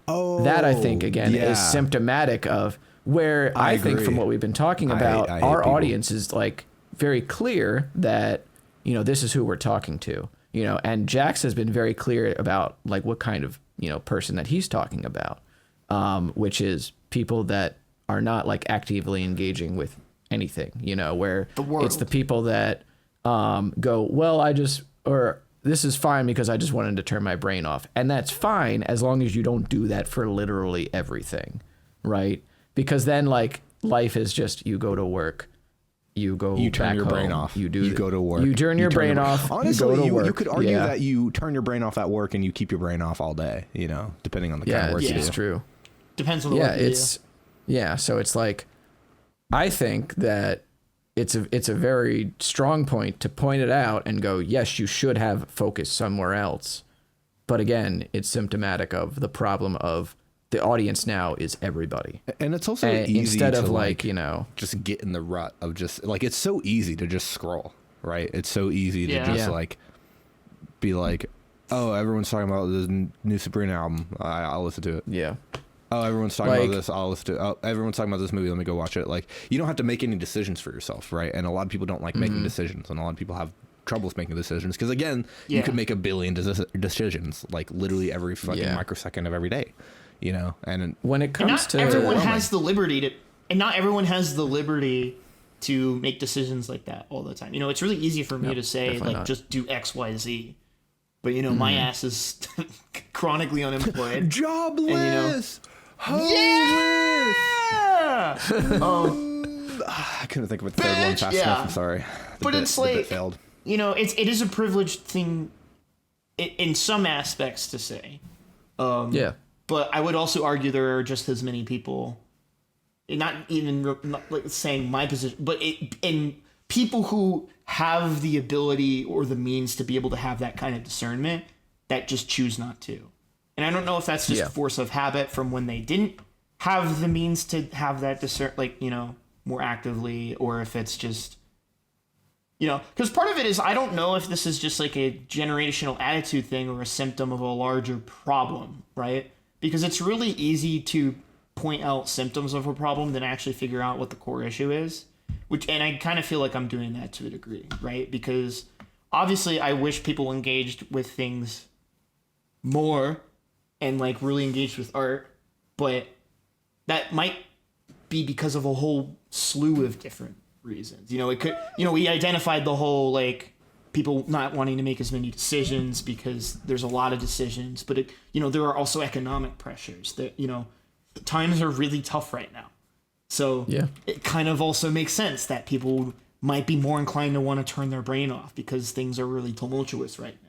that I think again is symptomatic of where I think from what we've been talking about, I hate our people. audience is like very clear that, you know, this is who we're talking to, you know, and Jax has been very clear about like what kind of, you know, person that he's talking about, which is people that are not like actively engaging with anything, you know, where it's the people that go, well, this is fine because I just wanted to turn my brain off. And that's fine as long as you don't do that for literally everything, right? Because then like life is just, you go to work, you turn your brain off, you go to work, you turn your brain off. Honestly, you go to work. You could argue that you turn your brain off at work and you keep your brain off all day, you know, depending on the kind of work you do. It's true. Depends on the work you do. So it's like, I think that it's a very strong point to point it out and go, yes, you should have focus somewhere else. But again, it's symptomatic of the problem of the audience now is everybody. And it's also easy instead to of like, you know, just get in the rut of just like, it's so easy to just scroll, right? It's so easy to just like be like, oh, everyone's talking about the new Sabrina album. I'll listen to it. Yeah. Oh, everyone's talking about this. I'll listen to it. Oh, everyone's talking about this movie. Let me go watch it. Like, you don't have to make any decisions for yourself, right? And a lot of people don't like making decisions, and a lot of people have troubles making decisions because, again, you could make a billion decisions, like literally every fucking microsecond of every day, you know. And when it comes to everyone has the liberty to, and not everyone has the liberty to make decisions like that all the time. You know, it's really easy for me to say like just do X, Y, Z, but you know, my ass is chronically unemployed, jobless. And, you know, yeah! I couldn't think of a third one fast enough. I'm sorry. But it's like, you know, it is a privileged thing in some aspects to say. But I would also argue there are just as many people, not like saying my position, but in people who have the ability or the means to be able to have that kind of discernment that just choose not to. And I don't know if that's just force of habit from when they didn't have the means to have that like, you know, more actively, or if it's just, you know, because part of it is, I don't know if this is just like a generational attitude thing or a symptom of a larger problem, right? Because it's really easy to point out symptoms of a problem than actually figure out what the core issue is, and I kind of feel like I'm doing that to a degree, right? Because obviously I wish people engaged with things more and like really engaged with art, but that might be because of a whole slew of different reasons. You know, it could, you know, we identified the whole like people not wanting to make as many decisions because there's a lot of decisions, but it, you know, there are also economic pressures that, you know, times are really tough right now. So it kind of also makes sense that people might be more inclined to want to turn their brain off because things are really tumultuous right now.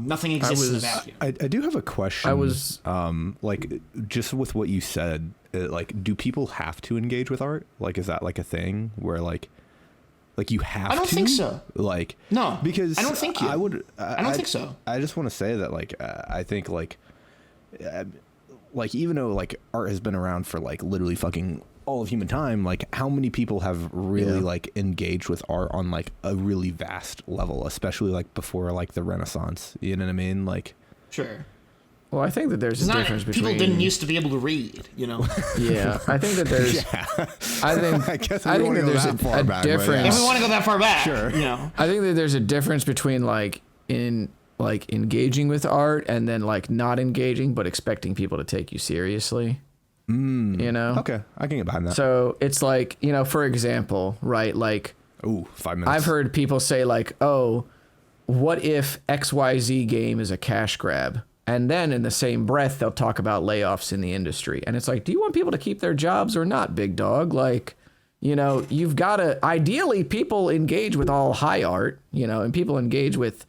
Nothing exists in a vacuum. I do have a question. Like, just with what you said, like, do people have to engage with art? Like, is that like a thing where like you have to? I don't think so. Like, no, because I don't think you. I would. I don't think so. I just want to say that, like, I think like even though like art has been around for like literally fucking all of human time, like how many people have really like engaged with art on like a really vast level, especially like before like the Renaissance, you know what I mean? Like, sure. Well, I think that there's a difference between people didn't used to be able to read, you know. I think that there's I think that there's a difference. If we want to go that far back, sure. You know. I think that there's a difference between like engaging with art and then like not engaging but expecting people to take you seriously. You know? Okay, I can get behind that. So it's like, you know, for example, right? Like, 5 minutes. I've heard people say like, oh, what if XYZ game is a cash grab? And then in the same breath, they'll talk about layoffs in the industry. And it's like, do you want people to keep their jobs or not, big dog? Like, you know, you've got to, ideally people engage with all high art, you know, and people engage with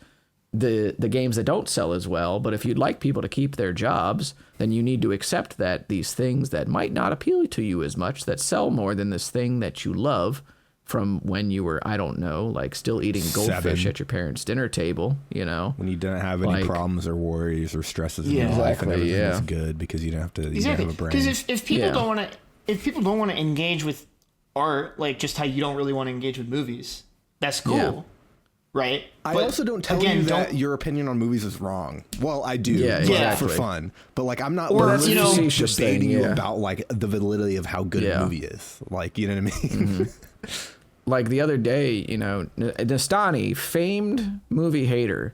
the games that don't sell as well. But if you'd like people to keep their jobs, then you need to accept that these things that might not appeal to you as much, that sell more than this thing that you love, from when you were, I don't know, like still eating goldfish 7. at your parents' dinner table, you know? When you didn't have any Like- problems or worries or stresses in Yeah. your life, and Exactly, everything was yeah. good because you didn't have to. You Exactly. didn't have a Because brain. if people Yeah. don't want to, if people don't want to engage with art, like just how you don't really want to engage with movies, that's cool, Yeah. right? I But also don't tell again, you that don't- your opinion on movies is wrong. Well, I do, Yeah, but exactly. for fun. But like, I'm not Or, literally you know, facetious debating thing, you yeah. about like the validity of how good Yeah. a movie is. Like, you know what I mean? Like the other day, you know, Nestani, famed movie hater,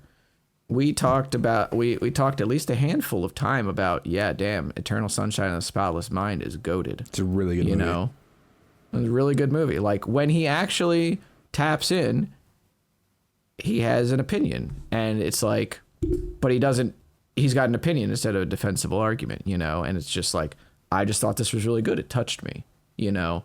we talked at least a handful of time about, yeah, damn, Eternal Sunshine of the Spotless Mind is goated. It's a really good You movie. know, it's a really good movie. Like when he actually taps in, he has an opinion, and it's like, but he doesn't. He's got an opinion instead of a defensible argument, you know. And it's just like, I just thought this was really good. It touched me, you know.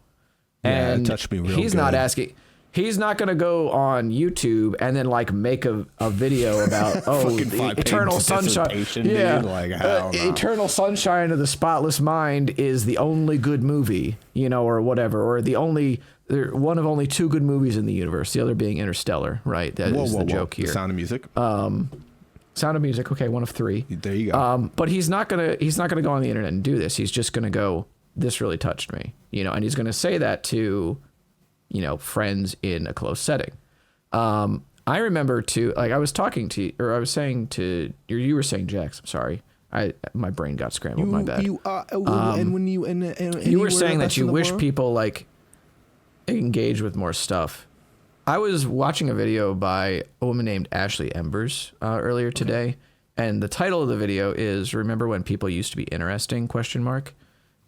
Yeah, it And touched me real he's not good. asking. He's not going to go on YouTube and then like make a video about Fucking the 5-page Eternal Sunshine. dissertation, Yeah, dude. Like, hell no. Eternal Sunshine of the Spotless Mind is the only good movie, you know, or whatever, or they're one of only 2 good movies in the universe. The other being Interstellar, right? That is the joke here. The Sound of Music. Sound of Music, okay, one of 3. There you go. But he's not gonna go on the internet and do this. He's just gonna go, this really touched me, you know, and he's gonna say that to, you know, friends in a close setting. I remember I was talking to, or I was saying to, or you were saying, Jax, I'm sorry. My brain got scrambled, my bad. And when you You were saying that you wish people like engage with more stuff. I was watching a video by a woman named Ashley Embers earlier today, and the title of the video is "Remember when people used to be interesting?" ?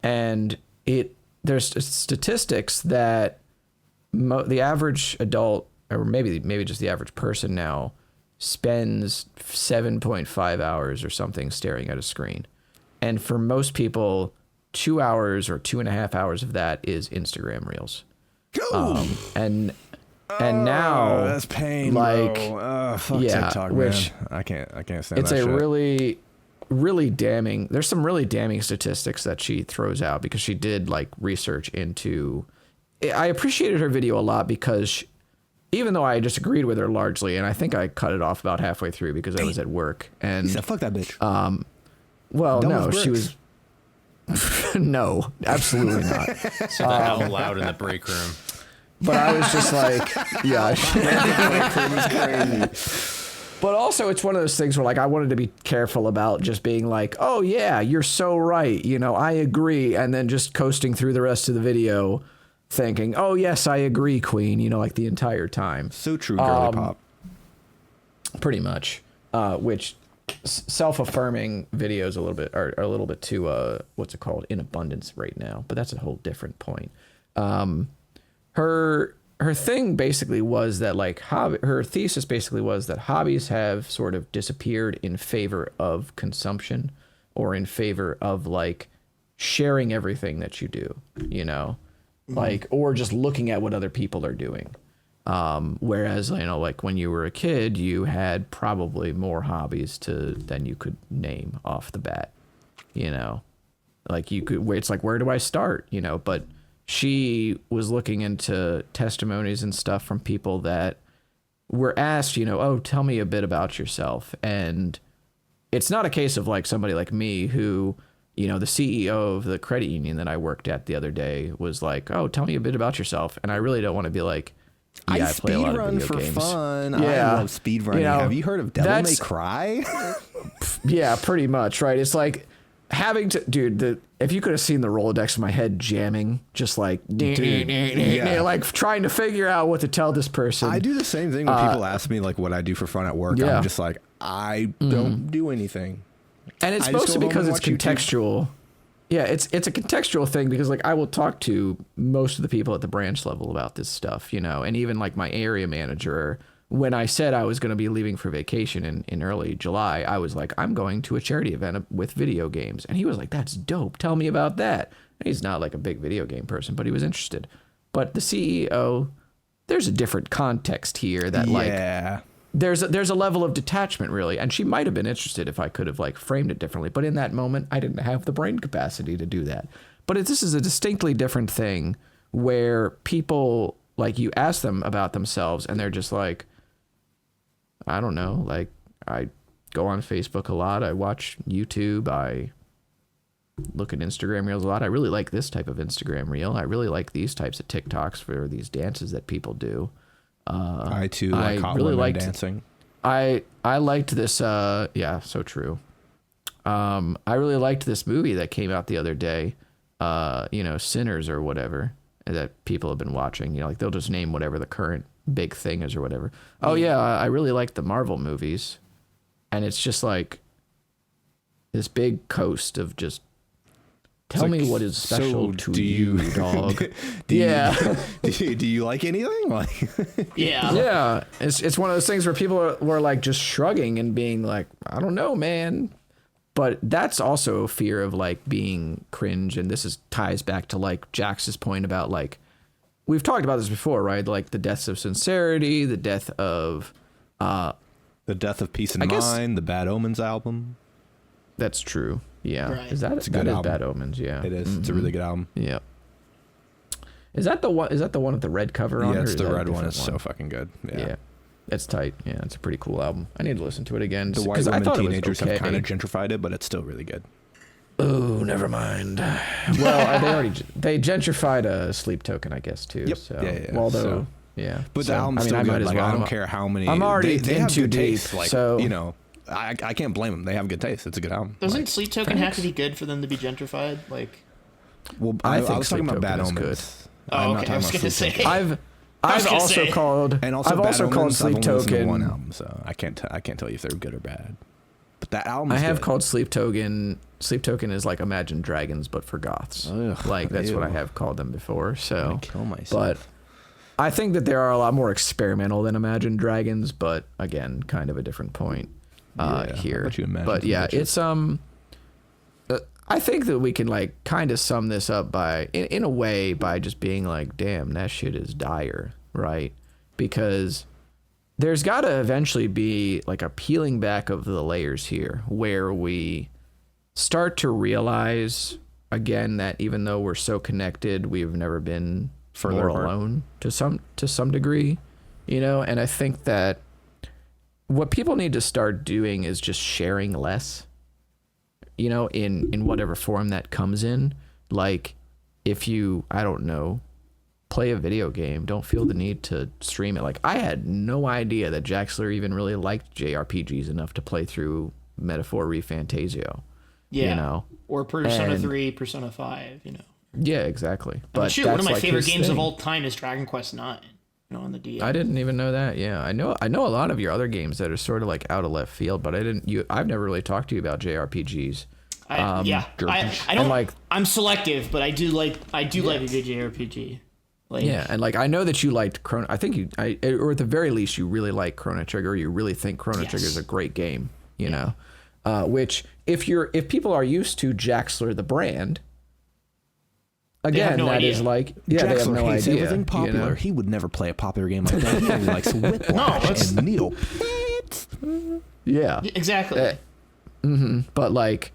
And there's statistics that the average adult, or maybe just the average person now, spends 7.5 hours or something staring at a screen, and for most people, 2 hours or 2.5 hours of that is Instagram Reels. And now that's pain, like, bro. Fuck yeah, TikTok, which man. I can't stand it's that a shit. really damning. There's some really damning statistics that she throws out because she did like research into. I appreciated her video a lot because even though I disagreed with her largely, and I think I cut it off about halfway through because I was at work, and He said, "Fuck that bitch." well, Dumb no, as she was. bricks. No, absolutely not. Say that out loud in the break room. But I was just like, yeah. But also, it's one of those things where, like, I wanted to be careful about just being like, oh, yeah, you're so right. You know, I agree. And then just coasting through the rest of the video thinking, oh, yes, I agree, Queen, you know, like the entire time. So true, girly pop. Pretty much. Which self-affirming videos are a little bit too, what's it called, in abundance right now. But that's a whole different point. Her thing basically was that like her thesis basically was that hobbies have sort of disappeared in favor of consumption, or in favor of like sharing everything that you do, you know, like, or just looking at what other people are doing. Whereas, you know, like when you were a kid, you had probably more hobbies than you could name off the bat, you know, like it's like, where do I start? You know, but she was looking into testimonies and stuff from people that were asked, you know, oh, tell me a bit about yourself. And it's not a case of like somebody like me who, you know, the CEO of the credit union that I worked at the other day was like, oh, tell me a bit about yourself. And I really don't want to be like, yeah, I play a lot of video for games. fun. Yeah. I love speedrunning. You know, Have you heard of Devil May Cry? Yeah, pretty much, right? It's like having to, dude, if you could have seen the Rolodex of my head jamming, just like, Yeah. like trying to figure out what to tell this person. I do the same thing when people ask me like what I do for fun at work. Yeah. I'm just like, I don't do anything. And it's I just supposed to go home because and it's watch YouTube. contextual. Yeah, it's a contextual thing because like I will talk to most of the people at the branch level about this stuff, you know, and even like my area manager, when I said I was going to be leaving for vacation in early July, I was like, I'm going to a charity event with video games. And he was like, that's dope. Tell me about that. And he's not like a big video game person, but he was interested. But the CEO, there's a different context here that like there's a level of detachment really. And she might have been interested if I could have like framed it differently. But in that moment, I didn't have the brain capacity to do that. But this is a distinctly different thing where people like you ask them about themselves and they're just like, I don't know, like I go on Facebook a lot, I watch YouTube, I look at Instagram reels a lot. I really like this type of Instagram reel. I really like these types of TikToks for these dances that people do. I too like hot really women liked dancing. I liked this yeah, so true. I really liked this movie that came out the other day, you know, Sinners or whatever, that people have been watching. You know, like they'll just name whatever the current big thing is or whatever. Oh yeah, I really like the Marvel movies. And it's just like this big coast of just tell me what is special to you, dog. do you like anything? Like, Yeah. It's one of those things where people were like just shrugging and being like, I don't know, man. But that's also a fear of like being cringe, and this ties back to like Jax's point about like we've talked about this before, right? Like the deaths of sincerity, the death of Peace and Mind, the Bad Omens album. That's true. Yeah. Right. Is that It's a good album. Bad Omens? Yeah. It is. Mm-hmm. It's a really good album. Yeah. Is that the one with the red cover on it? Yeah, it's or is the that a red one. different It's so fucking good. Yeah. It's tight. Yeah, it's a pretty cool album. I need to listen to it again. The white women teenagers okay. have kind of gentrified it, but it's still really good. Oh, never mind. Well, they gentrified Sleep Token, I guess, too. Yep. So, Yeah. although, yeah. But the album's still good. Like, I don't care how many. I'm already they have too good deep, taste. Like, so you know, I can't blame them. They have good taste. It's a good album. Doesn't Sleep Token have to be good for them to be gentrified? Like, well, I think was talking Sleep about Bad Token is Omens. oh, I'm not okay. I was talking gonna about Sleep say. Token. I've also called And also, I've Bad also Omens, called I've Sleep only listened to Token one album, so I can't tell you if they're good or bad. But that album. I have called Sleep Token. Sleep Token is like Imagine Dragons, but for goths. Ugh, like that's what I ew. have called them before. I'm So, gonna kill myself. but I think that they are a lot more experimental than Imagine Dragons. But again, kind of a different point Yeah, here. I'll let you imagine But some yeah, pictures. it's I think that we can like kind of sum this up by in a way by just being like, damn, that shit is dire, right? Because there's got to eventually be like a peeling back of the layers here where we start to realize again that even though we're so connected, we've never been Further more apart. alone to some degree, you know? And I think that what people need to start doing is just sharing less, you know, in whatever form that comes in. Like if you, I don't know, play a video game, don't feel the need to stream it. Like I had no idea that Jaxler even really liked JRPGs enough to play through Metaphor ReFantasio. yeah. You know? Or Persona And- 3, Persona 5, you know. Yeah, exactly. I mean, But shoot, one of that's my like favorite his games of thing. all time is Dragon Quest 9, you know, on the DS. I didn't even know that. Yeah, I know a lot of your other games that are sort of like out of left field, but I've never really talked to you about JRPGs. I don't and like I'm selective, but I do like a good JRPG. Like, yeah, and like I know that you liked Chrono. I think or at the very least, you really like Chrono Trigger. You really think Chrono Trigger is a great game. You know, which if people are used to Jaxler the brand, again, no that idea. is like Jaxler they have no hates idea. everything popular. You know? He would never play a popular game like that. He only likes Whiplash and Neopets. Yeah, exactly. but like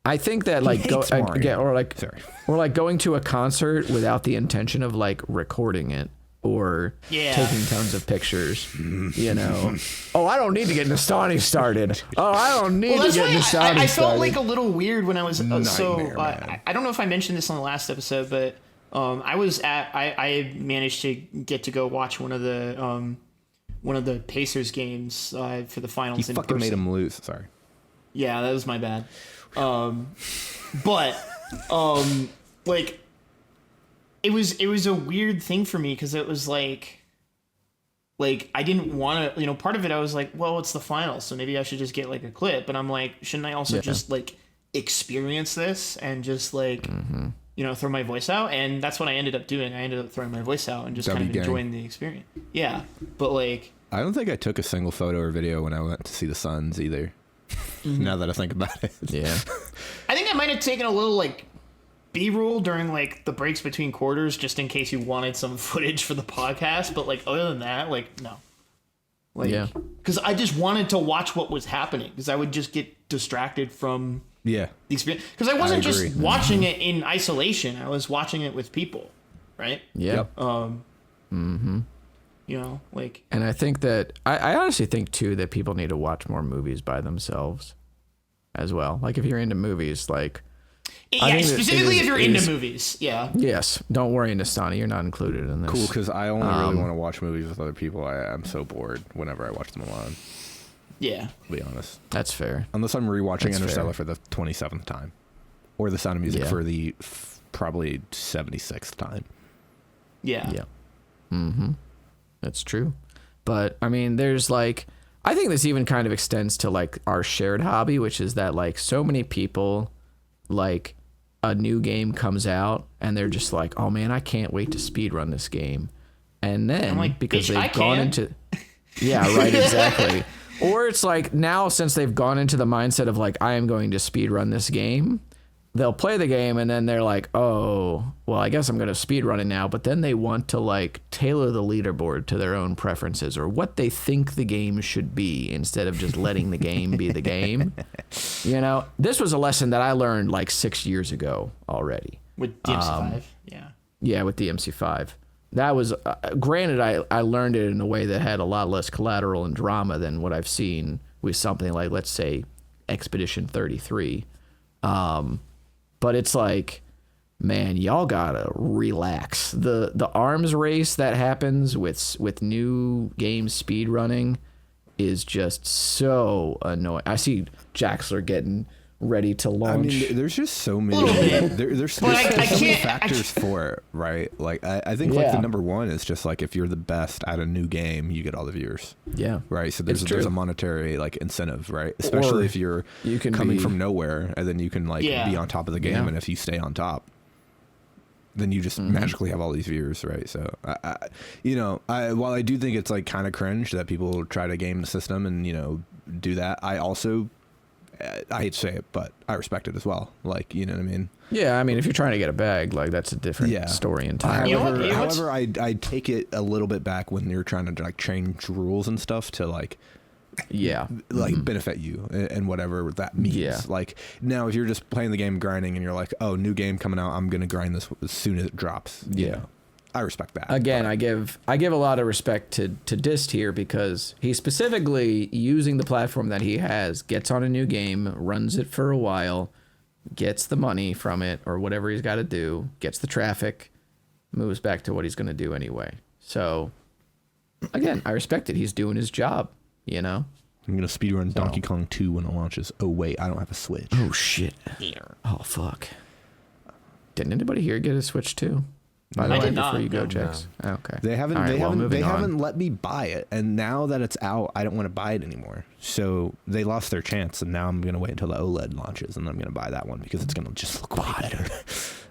I think that like hates Mario. again, or like Sorry. or like going to a concert without the intention of like recording it or taking tons of pictures, you know. Oh, I don't need to get Nestani started. Oh, I don't need to get Nestani started. I felt like a little weird when I was Nightmare, man. I don't know if I mentioned this on the last episode, but I managed to get to go watch one of the Pacers games for the finals. He in fucking person. made him lose. Sorry. Yeah, that was my bad. But like it was a weird thing for me because it was like I didn't want to, you know, part of it I was like, well, it's the finals, so maybe I should just get like a clip, but I'm like, shouldn't I also just like experience this and just like you know, throw my voice out? And that's what I ended up doing. I ended up throwing my voice out and just kind of gang. enjoying the experience. Yeah, but like I don't think I took a single photo or video when I went to see the Suns either. Now that I think about it. Yeah. I think I might have taken a little like B-roll during like the breaks between quarters just in case you wanted some footage for the podcast, but like other than that, like no. Like Yeah. cuz I just wanted to watch what was happening because I would just get distracted from Yeah. the experience cuz I wasn't just agree. watching it in isolation. I was watching it with people, right? Yeah. Yep. You know, like. And I think that I honestly think too that people need to watch more movies by themselves as well. Like if you're into movies, like Yeah, specifically if you're into movies. Yeah. Yes. Don't worry, Nestani, you're not included in this. Cool, because I only really want to watch movies with other people. I'm so bored whenever I watch them alone. Yeah. To be honest. That's fair. Unless I'm rewatching Interstellar for the 27th time. Or The Sound of Music for the probably 76th time. Yeah. Yeah. Mm-hmm. That's true. But, I mean, there's like... I think this even kind of extends to like our shared hobby, which is that like so many people, like a new game comes out and they're just like, oh man, I can't wait to speedrun this game. And then like, because bitch, they've gone into... Yeah, right, exactly. Or it's like now since they've gone into the mindset of like, I am going to speedrun this game, they'll play the game and then they're like, oh, well, I guess I'm going to speedrun it now. But then they want to like tailor the leaderboard to their own preferences or what they think the game should be instead of just letting the game be the game. You know, this was a lesson that I learned like 6 years ago already. With DMC5, yeah. Yeah, with DMC5. That was, granted, I learned it in a way that had a lot less collateral and drama than what I've seen with something like, let's say, Expedition 33. But it's like, man, y'all gotta relax. The arms race that happens with new games speed running is just so annoying. I see Jaxler getting ready to launch. I mean, there's just so many. There's so many factors for it, right? Like, I think like the number one is just like if you're the best at a new game, you get all the viewers. Yeah. Right. So there's a monetary like incentive, right? Especially if you can coming from nowhere, and then you can like be on top of the game, and if you stay on top, then you just magically have all these viewers, right? So, while I do think it's like kind of cringe that people try to game the system and do that, I also. I hate to say it, but I respect it as well. Like, you know what I mean? Yeah, I mean, if you're trying to get a bag, like that's a different story entirely. However, I take it a little bit back when you're trying to like change rules and stuff to like, benefit you and whatever that means. Yeah. Like now, if you're just playing the game grinding and you're like, oh, new game coming out, I'm gonna grind this as soon as it drops. You know? I respect that. Again, I give a lot of respect to Dist here because he's specifically using the platform that he has, gets on a new game, runs it for a while, gets the money from it or whatever he's got to do, gets the traffic, moves back to what he's going to do anyway. So, again, I respect it. He's doing his job, you know? I'm going to speedrun Donkey Kong 2 when it launches. Oh, wait, I don't have a Switch. Oh, shit. Oh, fuck. Didn't anybody here get a Switch too? By the way, before you go, Jax. No. Okay. They haven't let me buy it, and now that it's out, I don't want to buy it anymore. So they lost their chance, and now I'm gonna wait until the OLED launches, and I'm gonna buy that one because it's gonna just look way better.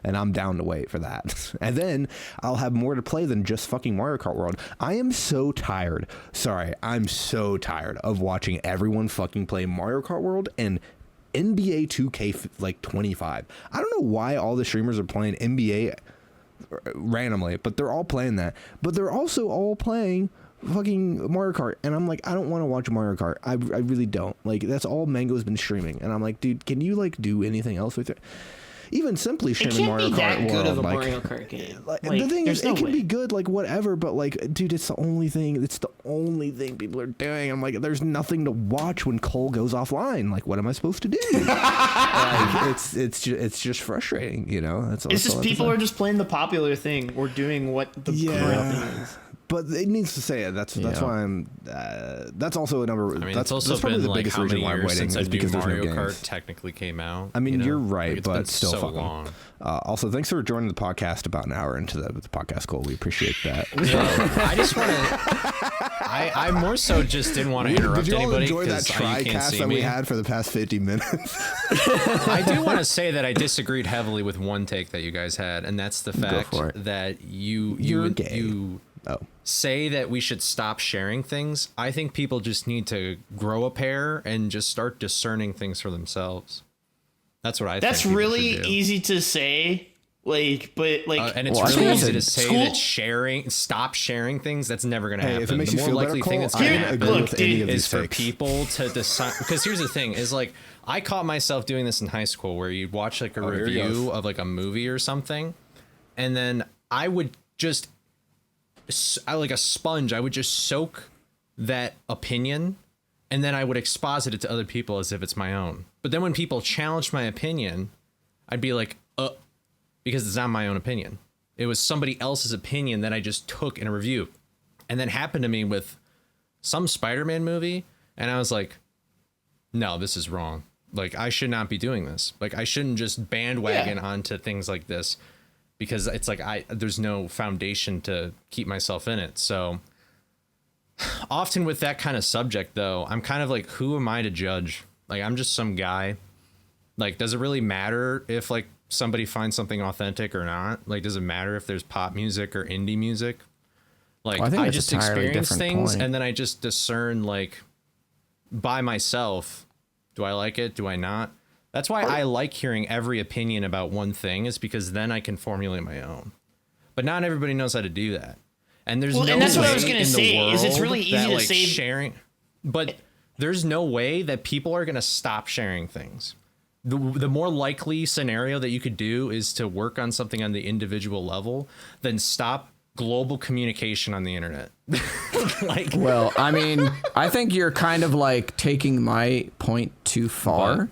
And I'm down to wait for that. And then I'll have more to play than just fucking Mario Kart World. I am so tired. Sorry, I'm so tired of watching everyone fucking play Mario Kart World and NBA 2K like 25. I don't know why all the streamers are playing NBA randomly, but they're all playing that. But they're also all playing fucking Mario Kart, and I'm like, I don't want to watch Mario Kart. I really don't. Like, that's all Mango's been streaming, and I'm like, dude, can you like do anything else with it? Even simply streaming Mario Kart. It can't be that good of a Mario Kart game. Like, the thing is, it can be good, like whatever, but like, dude, it's the only thing. It's the only thing people are doing. I'm like, there's nothing to watch when Cole goes offline. Like, what am I supposed to do? Like, it's just frustrating, you know. It's just people are just playing the popular thing or doing what the current thing is. But it needs to say it. That's why I'm. That's also a number. I mean, that's also probably been the like biggest how reason many why I'm years waiting since is because there's no Mario games. Kart technically came out. I mean, you're like, right, but still so fucking long. Also, thanks for joining the podcast about an hour into the podcast, Cole. We appreciate that. I just want to. I more so just didn't want to interrupt anybody. Did you all enjoy that tri-cast that we had for the past 50 minutes? I do want to say that I disagreed heavily with one take that you guys had, and that's the fact that you say that we should stop sharing things. I think people just need to grow a pair and just start discerning things for themselves. That's what I think. That's really easy to say, like, but like, and it's really easy to say that stop sharing things. That's never going to happen. If it makes the you more feel likely better, thing Cole, that's going to happen is for takes. people to decide. Because here's the thing: is like I caught myself doing this in high school, where you'd watch like a review of like a movie or something, and then I would just like a sponge, I would just soak that opinion and then I would exposit it to other people as if it's my own. But then when people challenged my opinion, I'd be like, because it's not my own opinion. It was somebody else's opinion that I just took in a review. And then happened to me with some Spider-Man movie. And I was like, no, this is wrong. Like, I should not be doing this. Like, I shouldn't just bandwagon onto things like this because it's like there's no foundation to keep myself in it. So often with that kind of subject, though, I'm kind of like, who am I to judge? Like, I'm just some guy. Like, does it really matter if, like, somebody finds something authentic or not? Like, does it matter if there's pop music or indie music? Like, well, I just experience things and then I just discern, like, by myself, do I like it? Do I not? That's why I like hearing every opinion about one thing, is because then I can formulate my own. But not everybody knows how to do that. And there's no and that's way what I was gonna say, is it's really easy that, to like, say sharing, but there's no way that people are going to stop sharing things. The more likely scenario that you could do is to work on something on the individual level than stop global communication on the internet. Like, well, I mean, I think you're kind of like taking my point too far. What?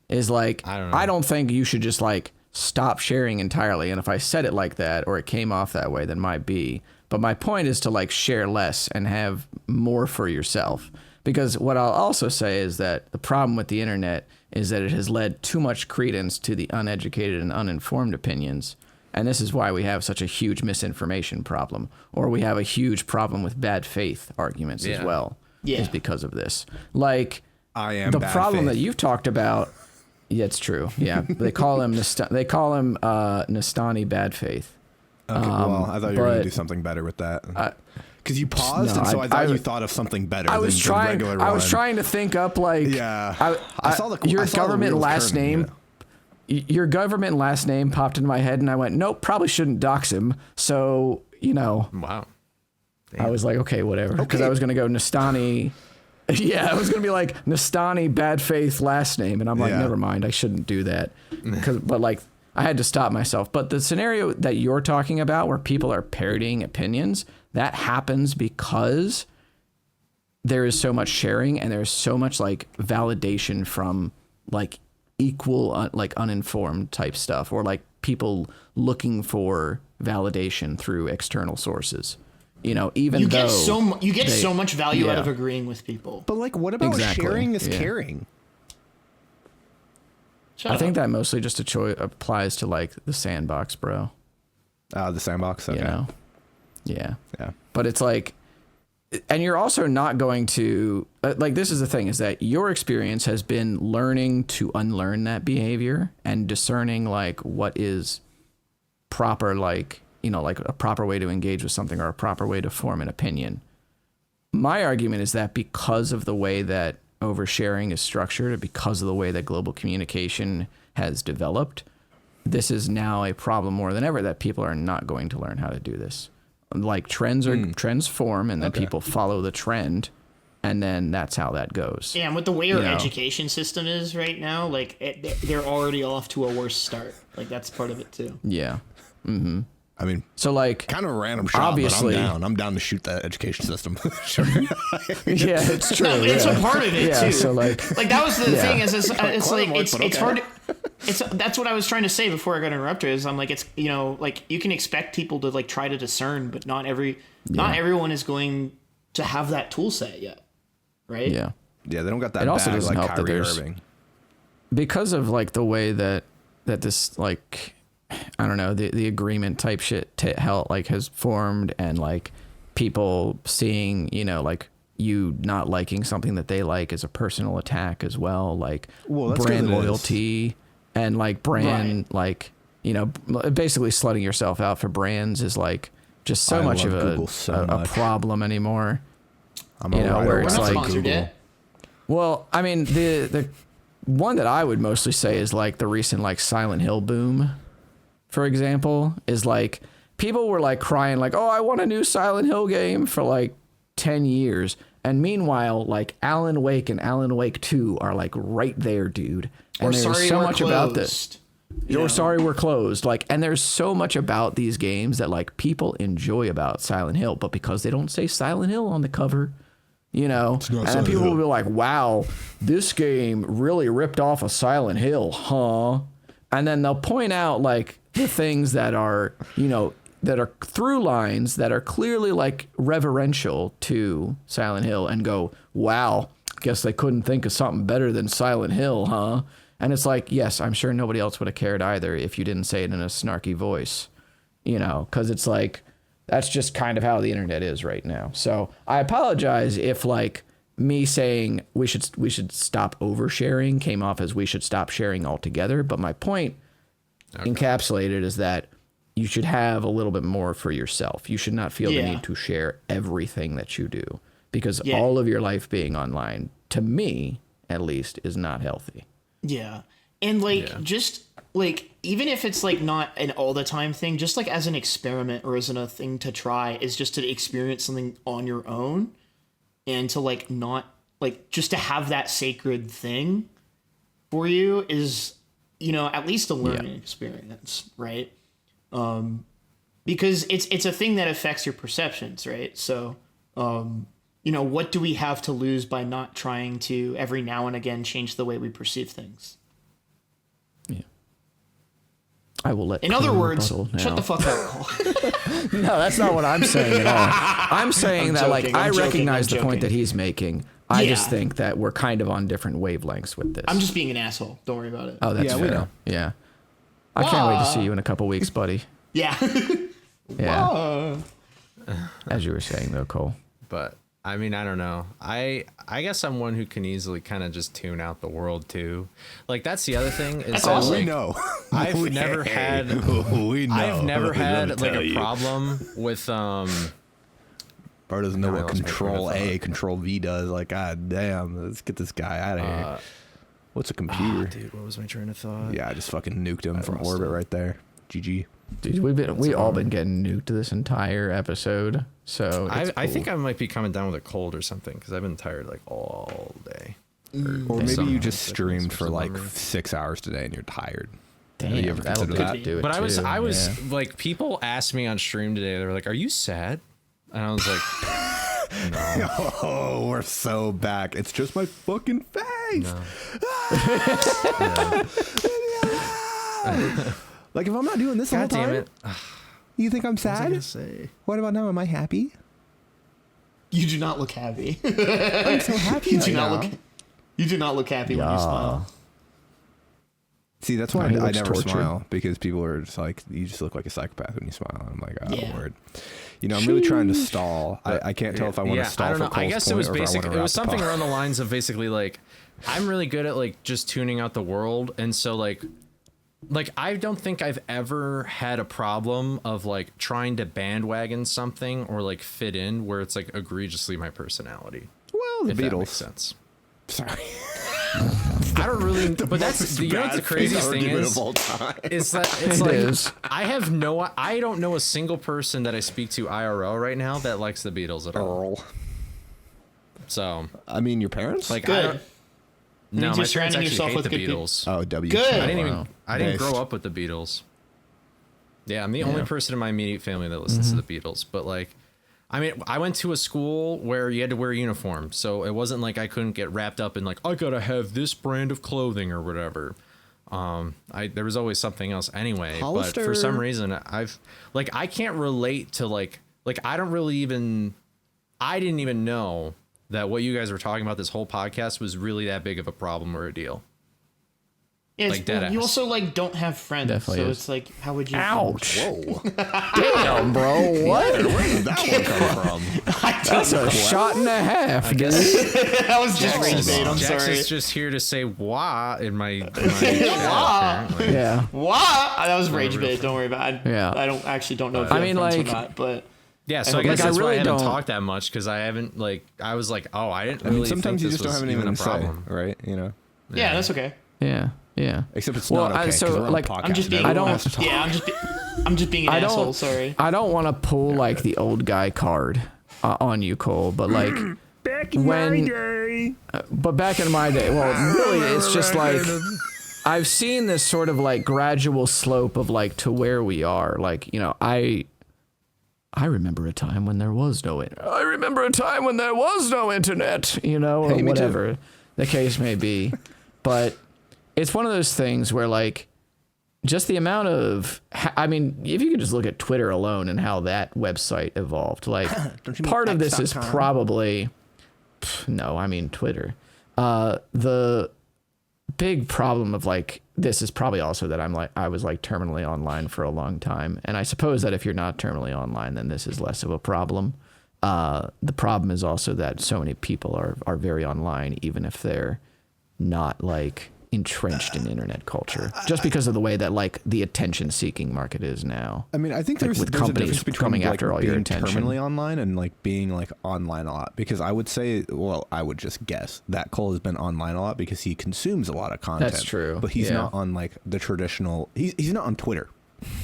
Is like, I don't think you should just like stop sharing entirely. And if I said it like that or it came off that way, then might be. But my point is to like share less and have more for yourself. Because what I'll also say is that the problem with the internet is that it has led too much credence to the uneducated and uninformed opinions. And this is why we have such a huge misinformation problem, or we have a huge problem with bad faith arguments as well. Yeah. Is because of this. Like, the problem that you've talked about. Yeah, it's true. Yeah. They call him Nestani bad faith. Okay, well, I thought you were going to do something better with that. Because you paused, and so I thought you thought of something better than the regular one. I was trying to think up, like... Yeah. I saw the your government last name... Yeah. Your government last name popped into my head, and I went, nope, probably shouldn't dox him. So, you know... Wow. Damn. I was like, okay, whatever. Because I was going to go Nestani... Yeah, I was going to be like, Nestani bad faith last name. And I'm like, never mind, I shouldn't do that. But, like... I had to stop myself. But the scenario that you're talking about where people are parodying opinions, that happens because there is so much sharing and there's so much like validation from like equal, like uninformed type stuff, or like people looking for validation through external sources. You know, even you though get so much value out of agreeing with people. But like, what about sharing is caring? I think that mostly just applies to like the sandbox, bro. The sandbox. Okay. You know? Yeah. But it's like, and you're also not going to like, this is the thing, is that your experience has been learning to unlearn that behavior and discerning like what is proper, like, you know, like a proper way to engage with something or a proper way to form an opinion. My argument is that because of the way that oversharing is structured, because of the way that global communication has developed, this is now a problem more than ever, that people are not going to learn how to do this. Like trends form, and then people follow the trend, and then that's how that goes. Yeah, and with the way our education system is right now, like they're already off to a worse start. Like that's part of it too. Yeah. Mm-hmm. I mean, so like kind of a random shot, obviously, but I'm down to shoot that education system. Sure. Yeah, it's true. No, it's a part of it too. So like that was the thing is it's like it's hard. That's what I was trying to say before I got interrupted. Is I'm like, it's, you know, like you can expect people to like try to discern, but not everyone is going to have that tool set yet, right? Yeah. Yeah, they don't got that. It also doesn't help Kyrie that there's Irving. Because of like the way that this like, I don't know, the agreement type shit has formed, and like people seeing, you know, like you not liking something that they like as a personal attack as well, like brand loyalty and like brand, like, you know, basically slutting yourself out for brands is like just so much of a problem anymore. You know, where it's like, well, I mean, the one that I would mostly say is like the recent like Silent Hill boom, for example, is like people were like crying like, oh, I want a new Silent Hill game for like 10 years. And meanwhile, like Alan Wake and Alan Wake 2 are like right there, dude. And there's so much about this. Or sorry, we're closed. Like, and there's so much about these games that like people enjoy about Silent Hill, but because they don't say Silent Hill on the cover, you know, and then people will be like, wow, this game really ripped off a Silent Hill, huh? And then they'll point out like the things that are, you know, that are through lines that are clearly like reverential to Silent Hill and go, wow, guess they couldn't think of something better than Silent Hill, huh? And it's like, yes, I'm sure nobody else would have cared either if you didn't say it in a snarky voice, you know, because it's like, that's just kind of how the internet is right now. So I apologize if like me saying we should stop oversharing came off as we should stop sharing altogether. But my point encapsulated is that you should have a little bit more for yourself. You should not feel the need to share everything that you do, because all of your life being online, to me at least, is not healthy. Yeah. And like, just like, even if it's like not an all the time thing, just like as an experiment or as a thing to try, is just to experience something on your own and to like not like just to have that sacred thing for you is, you know, at least a learning experience, right? Because it's a thing that affects your perceptions, right? So, you know, what do we have to lose by not trying to every now and again change the way we perceive things? Yeah. I will let. In other words, shut the fuck up. No, that's not what I'm saying at all. I'm saying that like I recognize the point that he's making. I just think that we're kind of on different wavelengths with this. I'm just being an asshole. Don't worry about it. Oh, that's fair. We know. Yeah. I can't wait to see you in a couple weeks, buddy. Yeah. Yeah. As you were saying though, Cole. But I mean, I don't know. I guess I'm one who can easily kind of just tune out the world too. Like that's the other thing is that we like, know. I've never had like a problem with Bart doesn't know what Control A, Control V does. Like, God damn, let's get this guy out of here. What's a computer? Dude, what was my train of thought? Yeah, I just fucking nuked him from orbit right there. GG. Dude, we all been getting nuked this entire episode. So I think I might be coming down with a cold or something because I've been tired like all day. Or maybe you just streamed for like 6 hours today and you're tired. Damn, you ever consider that? Do it but too. I was like, people asked me on stream today. They were like, "Are you sad?" And I was like, "No." Oh, we're so back. It's just my fucking face. No. Like if I'm not doing this all the time, damn it. You think I'm sad? What was I gonna say? What about now? Am I happy? You do not look happy. I'm so happy. You do not look happy when you smile. See, that's why I never smile, because people are just like, you just look like a psychopath when you smile. I'm like, oh, word. You know, I'm really trying to stall. I can't tell if I want to stall. I don't know. I guess it was basically, it was something around the lines of basically like, I'm really good at like just tuning out the world. And so like I don't think I've ever had a problem of like trying to bandwagon something or like fit in where it's like egregiously my personality. Well, the Beatles. That makes sense. Sorry. I don't really, but that's, you know what the craziest thing is that it's like, I don't know a single person that I speak to IRL right now that likes the Beatles at all. So, I mean, your parents? Like, good. No, my parents actually hate the Beatles. Oh, W. Good. I didn't grow up with the Beatles. Yeah, I'm the only person in my immediate family that listens to the Beatles. But like, I mean, I went to a school where you had to wear a uniform, so it wasn't like I couldn't get wrapped up in like, I gotta have this brand of clothing or whatever. There was always something else anyway. Hollister. But for some reason, I can't relate to like I didn't even know that what you guys were talking about this whole podcast was really that big of a problem or a deal. Yeah, like you also like don't have friends, Definitely so is. it's like, how would you? Ouch! Whoa! Damn, bro, what? Where did that one come from? That's a shot and a half, dude. That was just rage bait. I'm Jax sorry. is just here to say wah in my Wah. Yeah. What? That was rage bait. Don't worry about it. Yeah. I don't know if I you mean, have friends like, or not, but yeah. So I guess that's why I haven't talked that much, because I haven't I was like, oh, I didn't really. Sometimes you think just this don't have was anything even to a say, problem. right? You know. yeah, that's okay. Yeah. Except it's not okay. So we're on like, a podcast. I'm just being. I'm just being an asshole. Sorry. I don't want to pull like the old guy card on you, Cole, but like back in my day. But back in my day, well, really, it's just like I've seen this sort of like gradual slope of like to where we are. Like, you know, I remember a time when there was no internet. I remember a time when there was no internet, you know, or whatever the case may be. But it's one of those things where like just the amount of, I mean, if you could just look at Twitter alone and how that website evolved, like part of this is probably, no, I mean Twitter. The big problem of like this is probably also that I was like terminally online for a long time, and I suppose that if you're not terminally online, then this is less of a problem. The problem is also that so many people are very online, even if they're not like entrenched in internet culture, just because of the way that like the attention-seeking market is now. I mean, I think there's a difference between coming after all your attention, terminally online and like being like online a lot. Because I would say, well, I would just guess that Cole has been online a lot because he consumes a lot of content. That's true, but he's not on like the traditional. He's not on Twitter.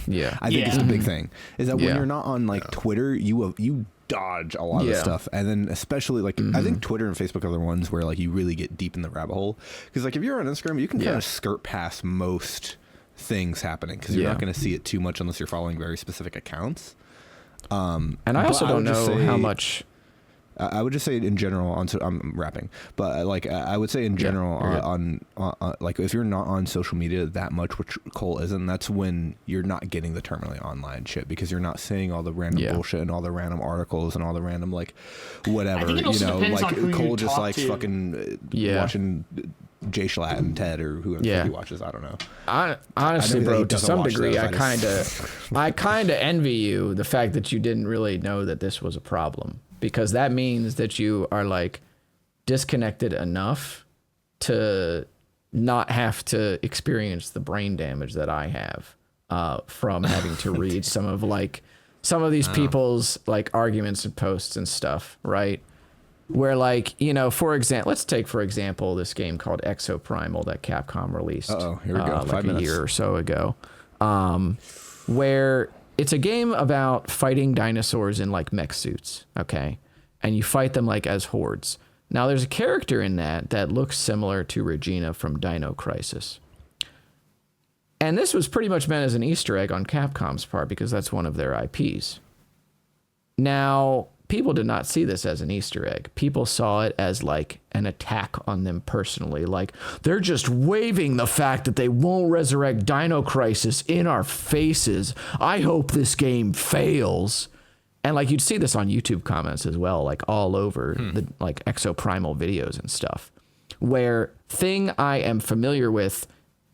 Yeah, I think it's the big thing is that when you're not on like Twitter, you dodge a lot of stuff, and then especially like I think Twitter and Facebook are the ones where like you really get deep in the rabbit hole, because like if you're on Instagram, you can kind of skirt past most things happening because you're not going to see it too much unless you're following very specific accounts. And I also don't know how much. I would just say in general I'm rapping, but like I would say in general on like if you're not on social media that much, which Cole isn't, that's when you're not getting the terminally online shit, because you're not seeing all the random bullshit and all the random articles and all the random like whatever, you know, like Cole just like fucking watching Jay Schlatt and Ted or whoever he watches. I don't know. Honestly, bro, to some degree, I kind of envy you the fact that you didn't really know that this was a problem. Because that means that you are like disconnected enough to not have to experience the brain damage that I have from having to read some of these people's like arguments and posts and stuff, right? Where like, you know, let's take for example this game called Exoprimal that Capcom released here we go. like a year or so ago, where it's a game about fighting dinosaurs in like mech suits, okay? And you fight them like as hordes. Now there's a character in that looks similar to Regina from Dino Crisis. And this was pretty much meant as an Easter egg on Capcom's part because that's one of their IPs. Now, people did not see this as an Easter egg. People saw it as like an attack on them personally. Like, they're just waving the fact that they won't resurrect Dino Crisis in our faces. I hope this game fails. And like, you'd see this on YouTube comments as well, like all over the like Exoprimal videos and stuff, where thing I am familiar with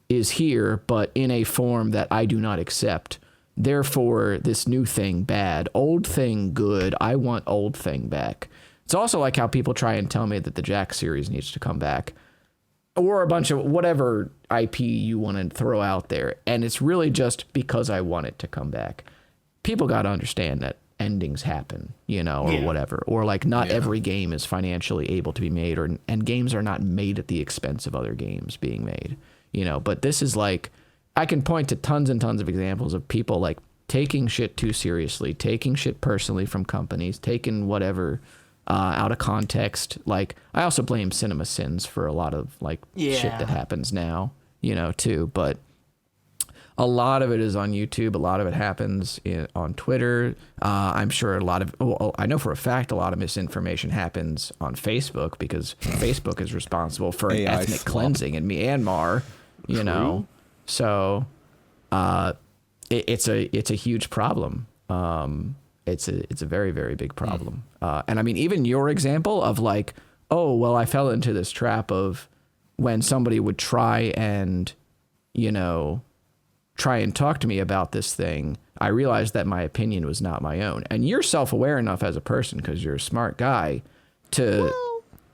is here, but in a form that I do not accept. Therefore, this new thing bad, old thing good. I want old thing back. It's also like how people try and tell me that the Jack series needs to come back, or a bunch of whatever IP you want to throw out there. And it's really just because I want it to come back. People got to understand that endings happen, you know, or whatever, or like not every game is financially able to be made, and games are not made at the expense of other games being made, you know. But this is like, I can point to tons and tons of examples of people like taking shit too seriously, taking shit personally from companies, taking whatever out of context. Like, I also blame CinemaSins for a lot of like shit that happens now, you know, too. But a lot of it is on YouTube. A lot of it happens on Twitter. I'm sure I know for a fact a lot of misinformation happens on Facebook, because Facebook is responsible for ethnic cleansing in Myanmar, you know. So it's a huge problem. It's a very, very big problem. And I mean, even your example of like, oh, well, I fell into this trap of when somebody would try and talk to me about this thing, I realized that my opinion was not my own. And you're self-aware enough as a person, because you're a smart guy, to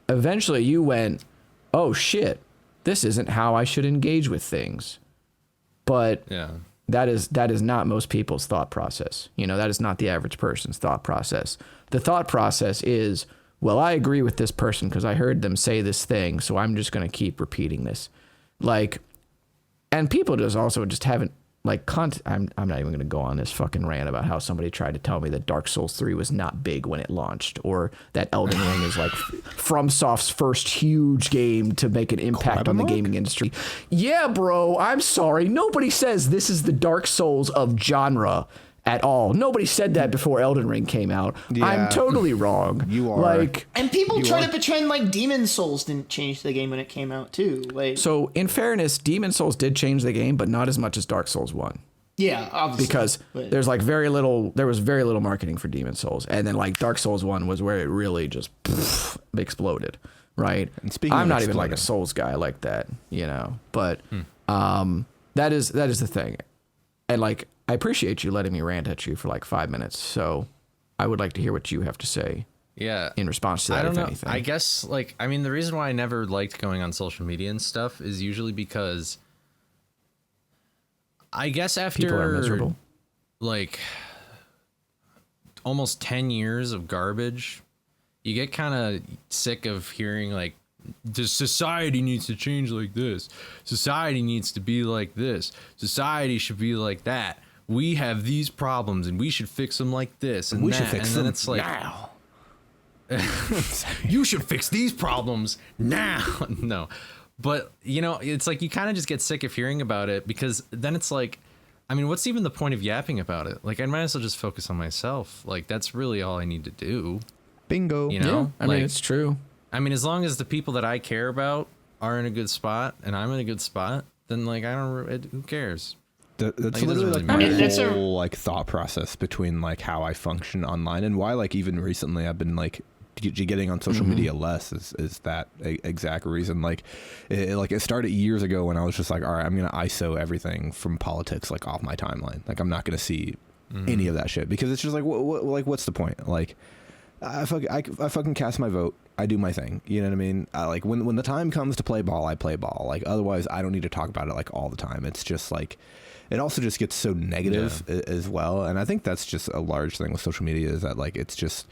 eventually you went, oh shit, this isn't how I should engage with things. But that is not most people's thought process. You know, that is not the average person's thought process. The thought process is, well, I agree with this person because I heard them say this thing, so I'm just going to keep repeating this. Like, and people just haven't I'm not even going to go on this fucking rant about how somebody tried to tell me that Dark Souls 3 was not big when it launched, or that Elden Ring is like FromSoft's first huge game to make an impact on the gaming industry. Yeah, bro, I'm sorry. Nobody says this is the Dark Souls of genre at all. Nobody said that before Elden Ring came out. Yeah. I'm totally wrong. You are. And people try to pretend like Demon Souls didn't change the game when it came out too. So in fairness, Demon Souls did change the game, but not as much as Dark Souls 1. Yeah, obviously. Because there was very little marketing for Demon Souls. And then like Dark Souls 1 was where it really just exploded, right? And I'm not even like a Souls guy like that, but that is the thing. And like, I appreciate you letting me rant at you for like 5 minutes. So I would like to hear what you have to say. Yeah. In response to that, if anything. I guess the reason why I never liked going on social media and stuff is usually because I guess after people are miserable. Like almost 10 years of garbage, you get kind of sick of hearing like, the society needs to change like this. Society needs to be like this. Society should be like that. We have these problems and we should fix them like this and we that. Should fix and them then it's like, now. You should fix these problems now. No, but it's like you kind of just get sick of hearing about it, because then it's like, I mean, what's even the point of yapping about it? Like, I might as well just focus on myself. Like, that's really all I need to do. Bingo. Yeah, I mean, it's true. I mean, as long as the people that I care about are in a good spot and I'm in a good spot, then like who cares? That's literally like my whole like thought process between like how I function online, and why like even recently I've been like getting on social media less is that exact reason. Like it started years ago when I was just like, all right, I'm gonna ISO everything from politics like off my timeline. Like I'm not gonna see any of that shit, because it's just like what's the point? Like I fucking cast my vote. I do my thing. You know what I mean? Like when the time comes to play ball, I play ball. Like otherwise, I don't need to talk about it like all the time. It's just like, it also just gets so negative as well. And I think that's just a large thing with social media, is that like it's just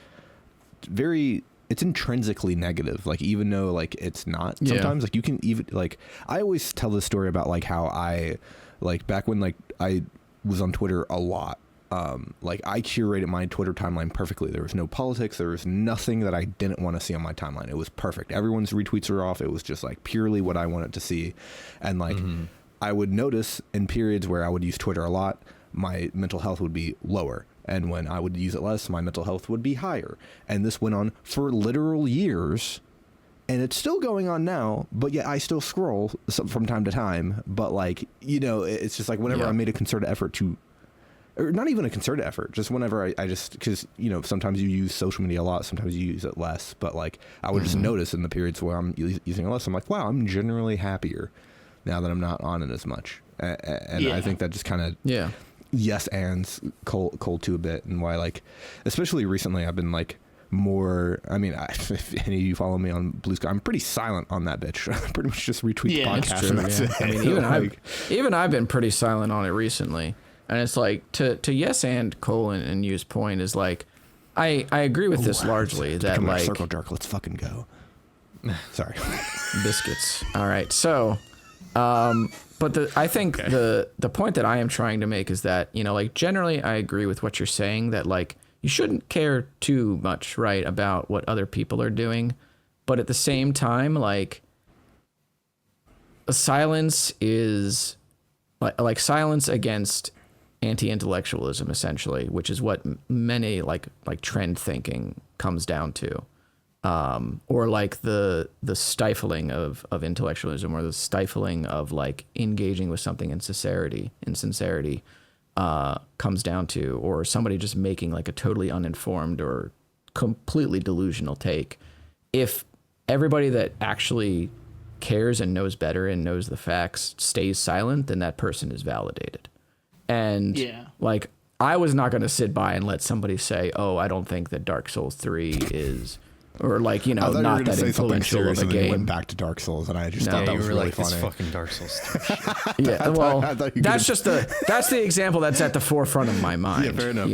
it's intrinsically negative. Like even though like it's not sometimes, like you can even like, I always tell this story about like how I like back when like I was on Twitter a lot. Like I curated my Twitter timeline perfectly. There was no politics. There was nothing that I didn't want to see on my timeline. It was perfect. Everyone's retweets were off. It was just like purely what I wanted to see. And like I would notice in periods where I would use Twitter a lot, my mental health would be lower. And when I would use it less, my mental health would be higher. And this went on for literal years. And it's still going on now, but yet I still scroll from time to time. But like, it's just like whenever I made a concerted effort to, or not even a concerted effort, just whenever I just, because, sometimes you use social media a lot, sometimes you use it less, but like I would just notice in the periods where I'm using it less, I'm like, wow, I'm generally happier now that I'm not on it as much. And I think that just kind of, yes, ands cold to a bit, and why like, especially recently I've been like more, I mean, if any of you follow me on Blue Sky, I'm pretty silent on that bitch. I pretty much just retweet the podcast. And that's it. I mean, even I've been pretty silent on it recently. And it's like to yes and Cole and Yu's point is like, I agree with this largely, that like circle jerk. Let's fucking go. Sorry, biscuits. All right, so, but I think the point that I am trying to make is that like generally I agree with what you're saying, that like you shouldn't care too much, right, about what other people are doing, but at the same time, like silence is like silence against anti-intellectualism, essentially, which is what many like trend thinking comes down to, or like the stifling of intellectualism, or the stifling of like engaging with something in sincerity comes down to, or somebody just making like a totally uninformed or completely delusional take. If everybody that actually cares and knows better and knows the facts stays silent, then that person is validated. And like, I was not going to sit by and let somebody say, oh, I don't think that Dark Souls 3 is, or like, not that influential of a game. Went back to Dark Souls, and I just thought that was really funny. It's fucking Dark Souls 3. Yeah, well, that's the example that's at the forefront of my mind. Yeah, fair enough.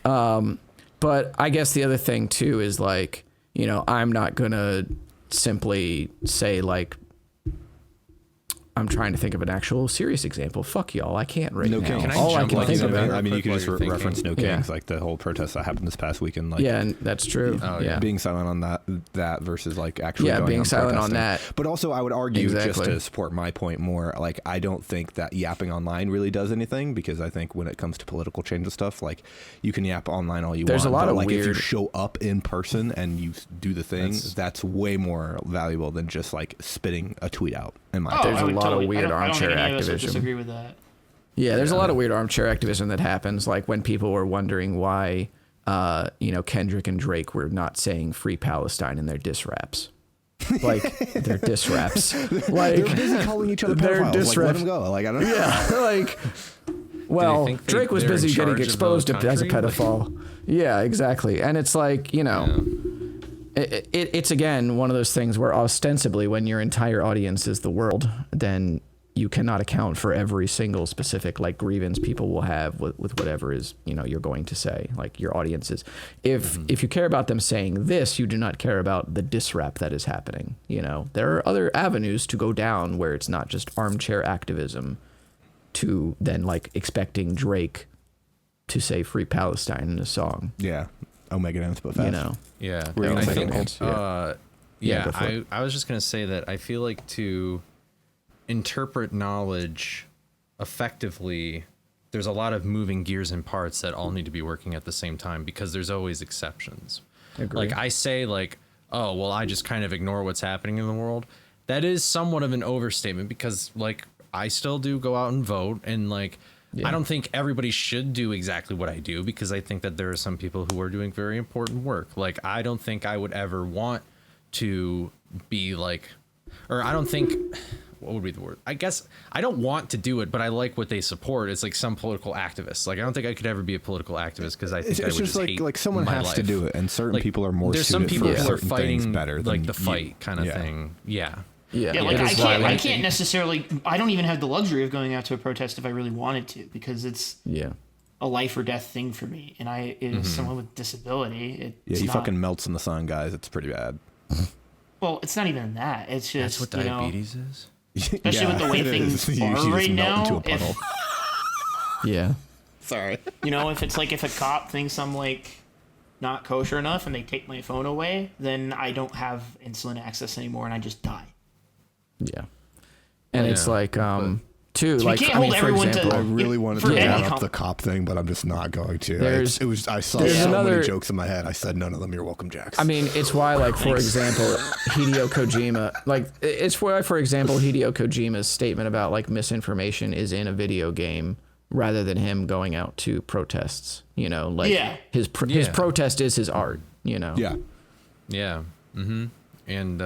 Yeah. But I guess the other thing too is like, I'm not going to simply say like, I'm trying to think of an actual serious example. Fuck y'all, I can't right now. Can all I can think of. I mean, you can just reference No Kings, like the whole protest that happened this past weekend. Like, yeah, and that's true. Being silent on that versus like actually going being on silent protesting. on that. But also, I would argue just to support my point more. Like, I don't think that yapping online really does anything, because I think when it comes to political change and stuff, like, you can yap online all you want. There's a lot of like weird. If you show up in person and you do the thing, that's way more valuable than just like spitting a tweet out. There's a lot of weird armchair activism. Disagree with that. Yeah, there's a lot of weird armchair activism that happens, like when people were wondering why, Kendrick and Drake were not saying "Free Palestine" in their diss raps. Like, their diss raps. Like, they're busy calling each other pedophiles. Diss like, raps. let them go. Like, I don't know. Yeah, like, well, Drake was busy getting exposed as a pedophile. Yeah, exactly. And it's like, it's again one of those things where ostensibly when your entire audience is the world, then you cannot account for every single specific like grievance people will have with whatever is, you're going to say. Like, your audiences, if you care about them saying this, you do not care about the diss rap that is happening. There are other avenues to go down where it's not just armchair activism to then like expecting Drake to say "Free Palestine" in a song. Yeah. Omega Dance, but fast. Yeah. I think, I was just going to say that I feel like to interpret knowledge effectively, there's a lot of moving gears and parts that all need to be working at the same time, because there's always exceptions. Agree. Like, I say like, oh, well, I just kind of ignore what's happening in the world. That is somewhat of an overstatement, because like, I still do go out and vote, and like, I don't think everybody should do exactly what I do, because I think that there are some people who are doing very important work. Like, I don't think I would ever want to be like, or I don't think, what would be the word? I guess I don't want to do it, but I like what they support. It's like some political activists. Like, I don't think I could ever be a political activist, because I think I would just hate like someone my has life. to do it, and certain people are more. There's some people who are fighting better like than the fight you. kind of thing. Yeah. Yeah, like I can't necessarily. I don't even have the luxury of going out to a protest if I really wanted to, because it's a life or death thing for me, and it is someone with disability. He fucking melts in the sun, guys. It's pretty bad. Well, it's not even that. It's just that's what diabetes is. Especially with the way things are right now. Yeah. Sorry. If it's like if a cop thinks I'm like not kosher enough and they take my phone away, then I don't have insulin access anymore and I just die. Yeah. And it's like, too, so like, I mean, for example, I really wanted to bring up the cop thing, but I'm just not going to. I saw so many jokes in my head. I said none of them. You're welcome, Jax. I mean, it's why, like, for example, Hideo Kojima's statement about like misinformation is in a video game rather than him going out to protests. His protest is his art. Yeah. Yeah. Mm-hmm. And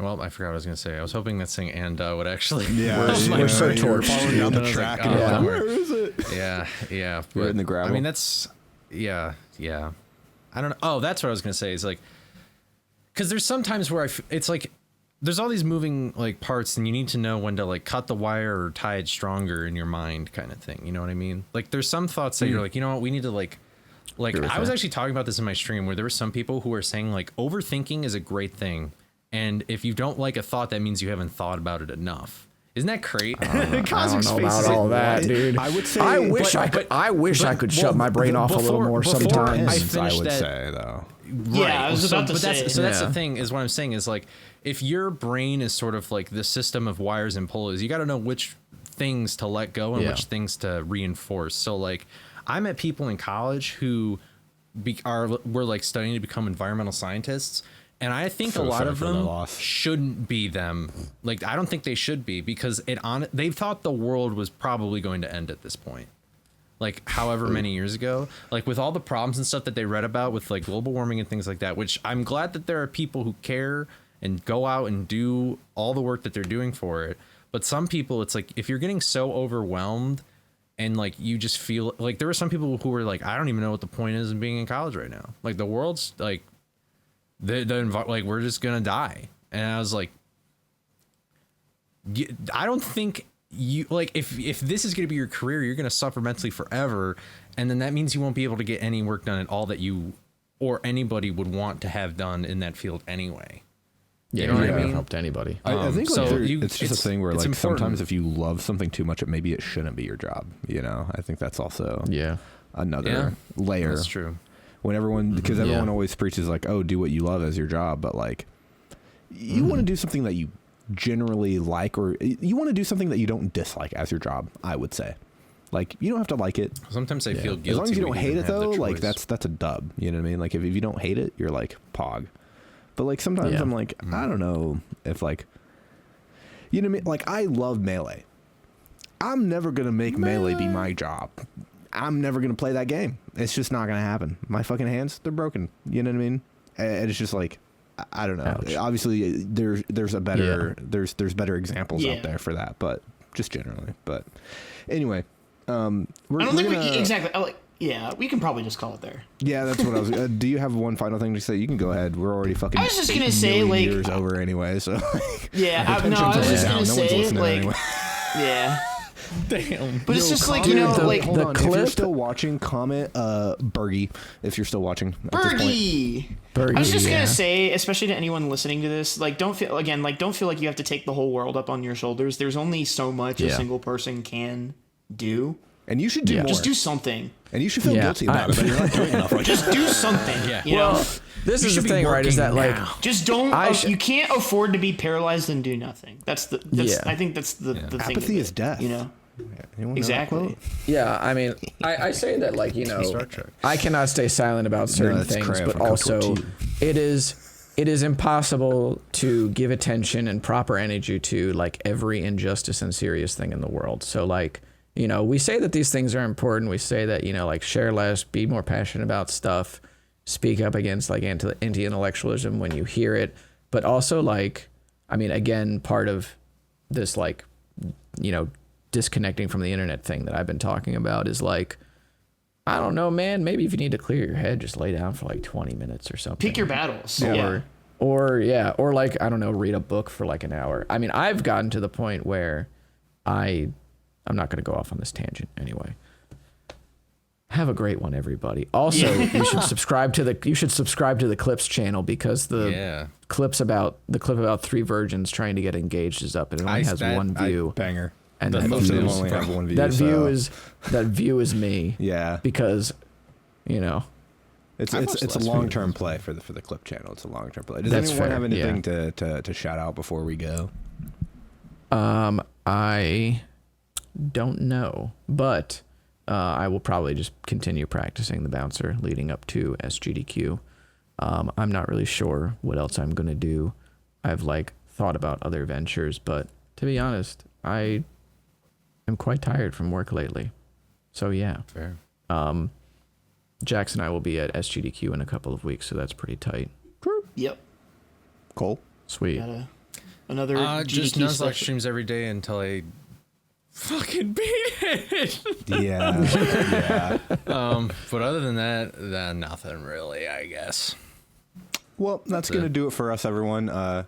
well, I forgot what I was going to say. I was hoping that saying "and" would actually. Yeah, we're so torched. Following down the track. Where is it? Yeah. We're in the gravel. I mean, that's. Yeah. I don't know. Oh, that's what I was going to say. Is like, because there's sometimes where it's like, there's all these moving like parts, and you need to know when to like cut the wire or tie it stronger in your mind, kind of thing. You know what I mean? Like, there's some thoughts that you're like, what, we need to like. I was actually talking about this in my stream where there were some people who were saying like overthinking is a great thing. And if you don't like a thought, that means you haven't thought about it enough. Isn't that great? I don't know about all that, dude. I would say. I wish I could shut my brain off a little more sometimes. I would say though. Right. Yeah, I was about to say. That's the thing. Is what I'm saying is like, if your brain is sort of like the system of wires and pulleys, you got to know which things to let go and which things to reinforce. So like, I met people in college who were like studying to become environmental scientists. And I think a lot of them shouldn't be them. Like, I don't think they should be, because they thought the world was probably going to end at this point. Like, however many years ago, like with all the problems and stuff that they read about with like global warming and things like that, which I'm glad that there are people who care and go out and do all the work that they're doing for it. But some people, it's like, if you're getting so overwhelmed and like, you just feel like there were some people who were like, I don't even know what the point is in being in college right now. Like, the world's like, like, we're just gonna die. And I was like, I don't think you like, if this is gonna be your career, you're gonna suffer mentally forever, and then that means you won't be able to get any work done at all that you or anybody would want to have done in that field anyway. Yeah, you know what I mean? Helped anybody. I think so it's just a thing where like important. sometimes if you love something too much, maybe it shouldn't be your job. You know, I think that's also another layer. That's true. When everyone, because everyone always preaches like, oh, do what you love as your job, but like you want to do something that you generally like, or you want to do something that you don't dislike as your job. I would say, like, you don't have to like it. Sometimes I feel guilty. As long as you don't hate it though, like that's a dub. You know what I mean? Like if you don't hate it, you're like pog. But like sometimes I'm like, I don't know if like, you know what I mean? Like I love Melee. I'm never going to make Melee be my job. I'm never going to play that game. It's just not going to happen. My fucking hands, they're broken. You know what I mean? And it's just like, I don't know. Ouch. Obviously there's a better, there's better examples out there for that, but just generally. But anyway, I don't think exactly. Yeah, we can probably just call it there. Yeah, that's what I was. Do you have one final thing to say? You can go ahead. We're already fucking. I was just gonna say, like, years over anyway. So. Like, yeah, I was just gonna say, like, anyway. yeah. Damn. But it's just like, you know, like hold on. If you're still watching, comment Bergie. If you're still watching, Bergie. I was just gonna say, especially to anyone listening to this, like, don't feel like you have to take the whole world up on your shoulders. There's only so much a single person can do. And you should do more. Just do something. And you should feel guilty about it, but you're not doing enough. Like, just do something. You know? This is the thing, right? Is that like just don't? You can't afford to be paralyzed and do nothing. I think that's the thing. Apathy is death. You know. Anyone exactly. Yeah, I mean, I say that, like, you know, I cannot stay silent about certain things, but also it is impossible to give attention and proper energy to like every injustice and serious thing in the world. So like, you know, we say that these things are important. We say that, you know, like, share less, be more passionate about stuff, speak up against like anti-intellectualism when you hear it. But also, like, I mean, again, part of this, like, you know, disconnecting from the internet thing that I've been talking about is like, I don't know, man, maybe if you need to clear your head, just lay down for like 20 minutes or something. Pick your battles. Or like, I don't know, read a book for like an hour. I mean, I've gotten to the point where I'm not going to go off on this tangent anyway. Have a great one, everybody. Also, you should subscribe to the Clips channel, because the clip about 3 virgins trying to get engaged is up, and it only has one view. Banger. And most of them only have one view. That view is me. Yeah. Because, you know, it's a long-term play for the Clip channel. It's a long-term play. Does anyone have anything to shout out before we go? I don't know, but I will probably just continue practicing the bouncer leading up to SGDQ. I'm not really sure what else I'm going to do. I've like thought about other ventures, but to be honest, I am quite tired from work lately. So yeah. Fair. Jax and I will be at SGDQ in a couple of weeks, so that's pretty tight. Yep. Cool. Sweet. Another just Nuzlocke streams every day until I fucking beat it. Yeah. But other than that, nothing really, I guess. Well, that's going to do it for us, everyone.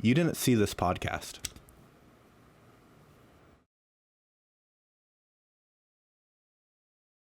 You didn't see this podcast.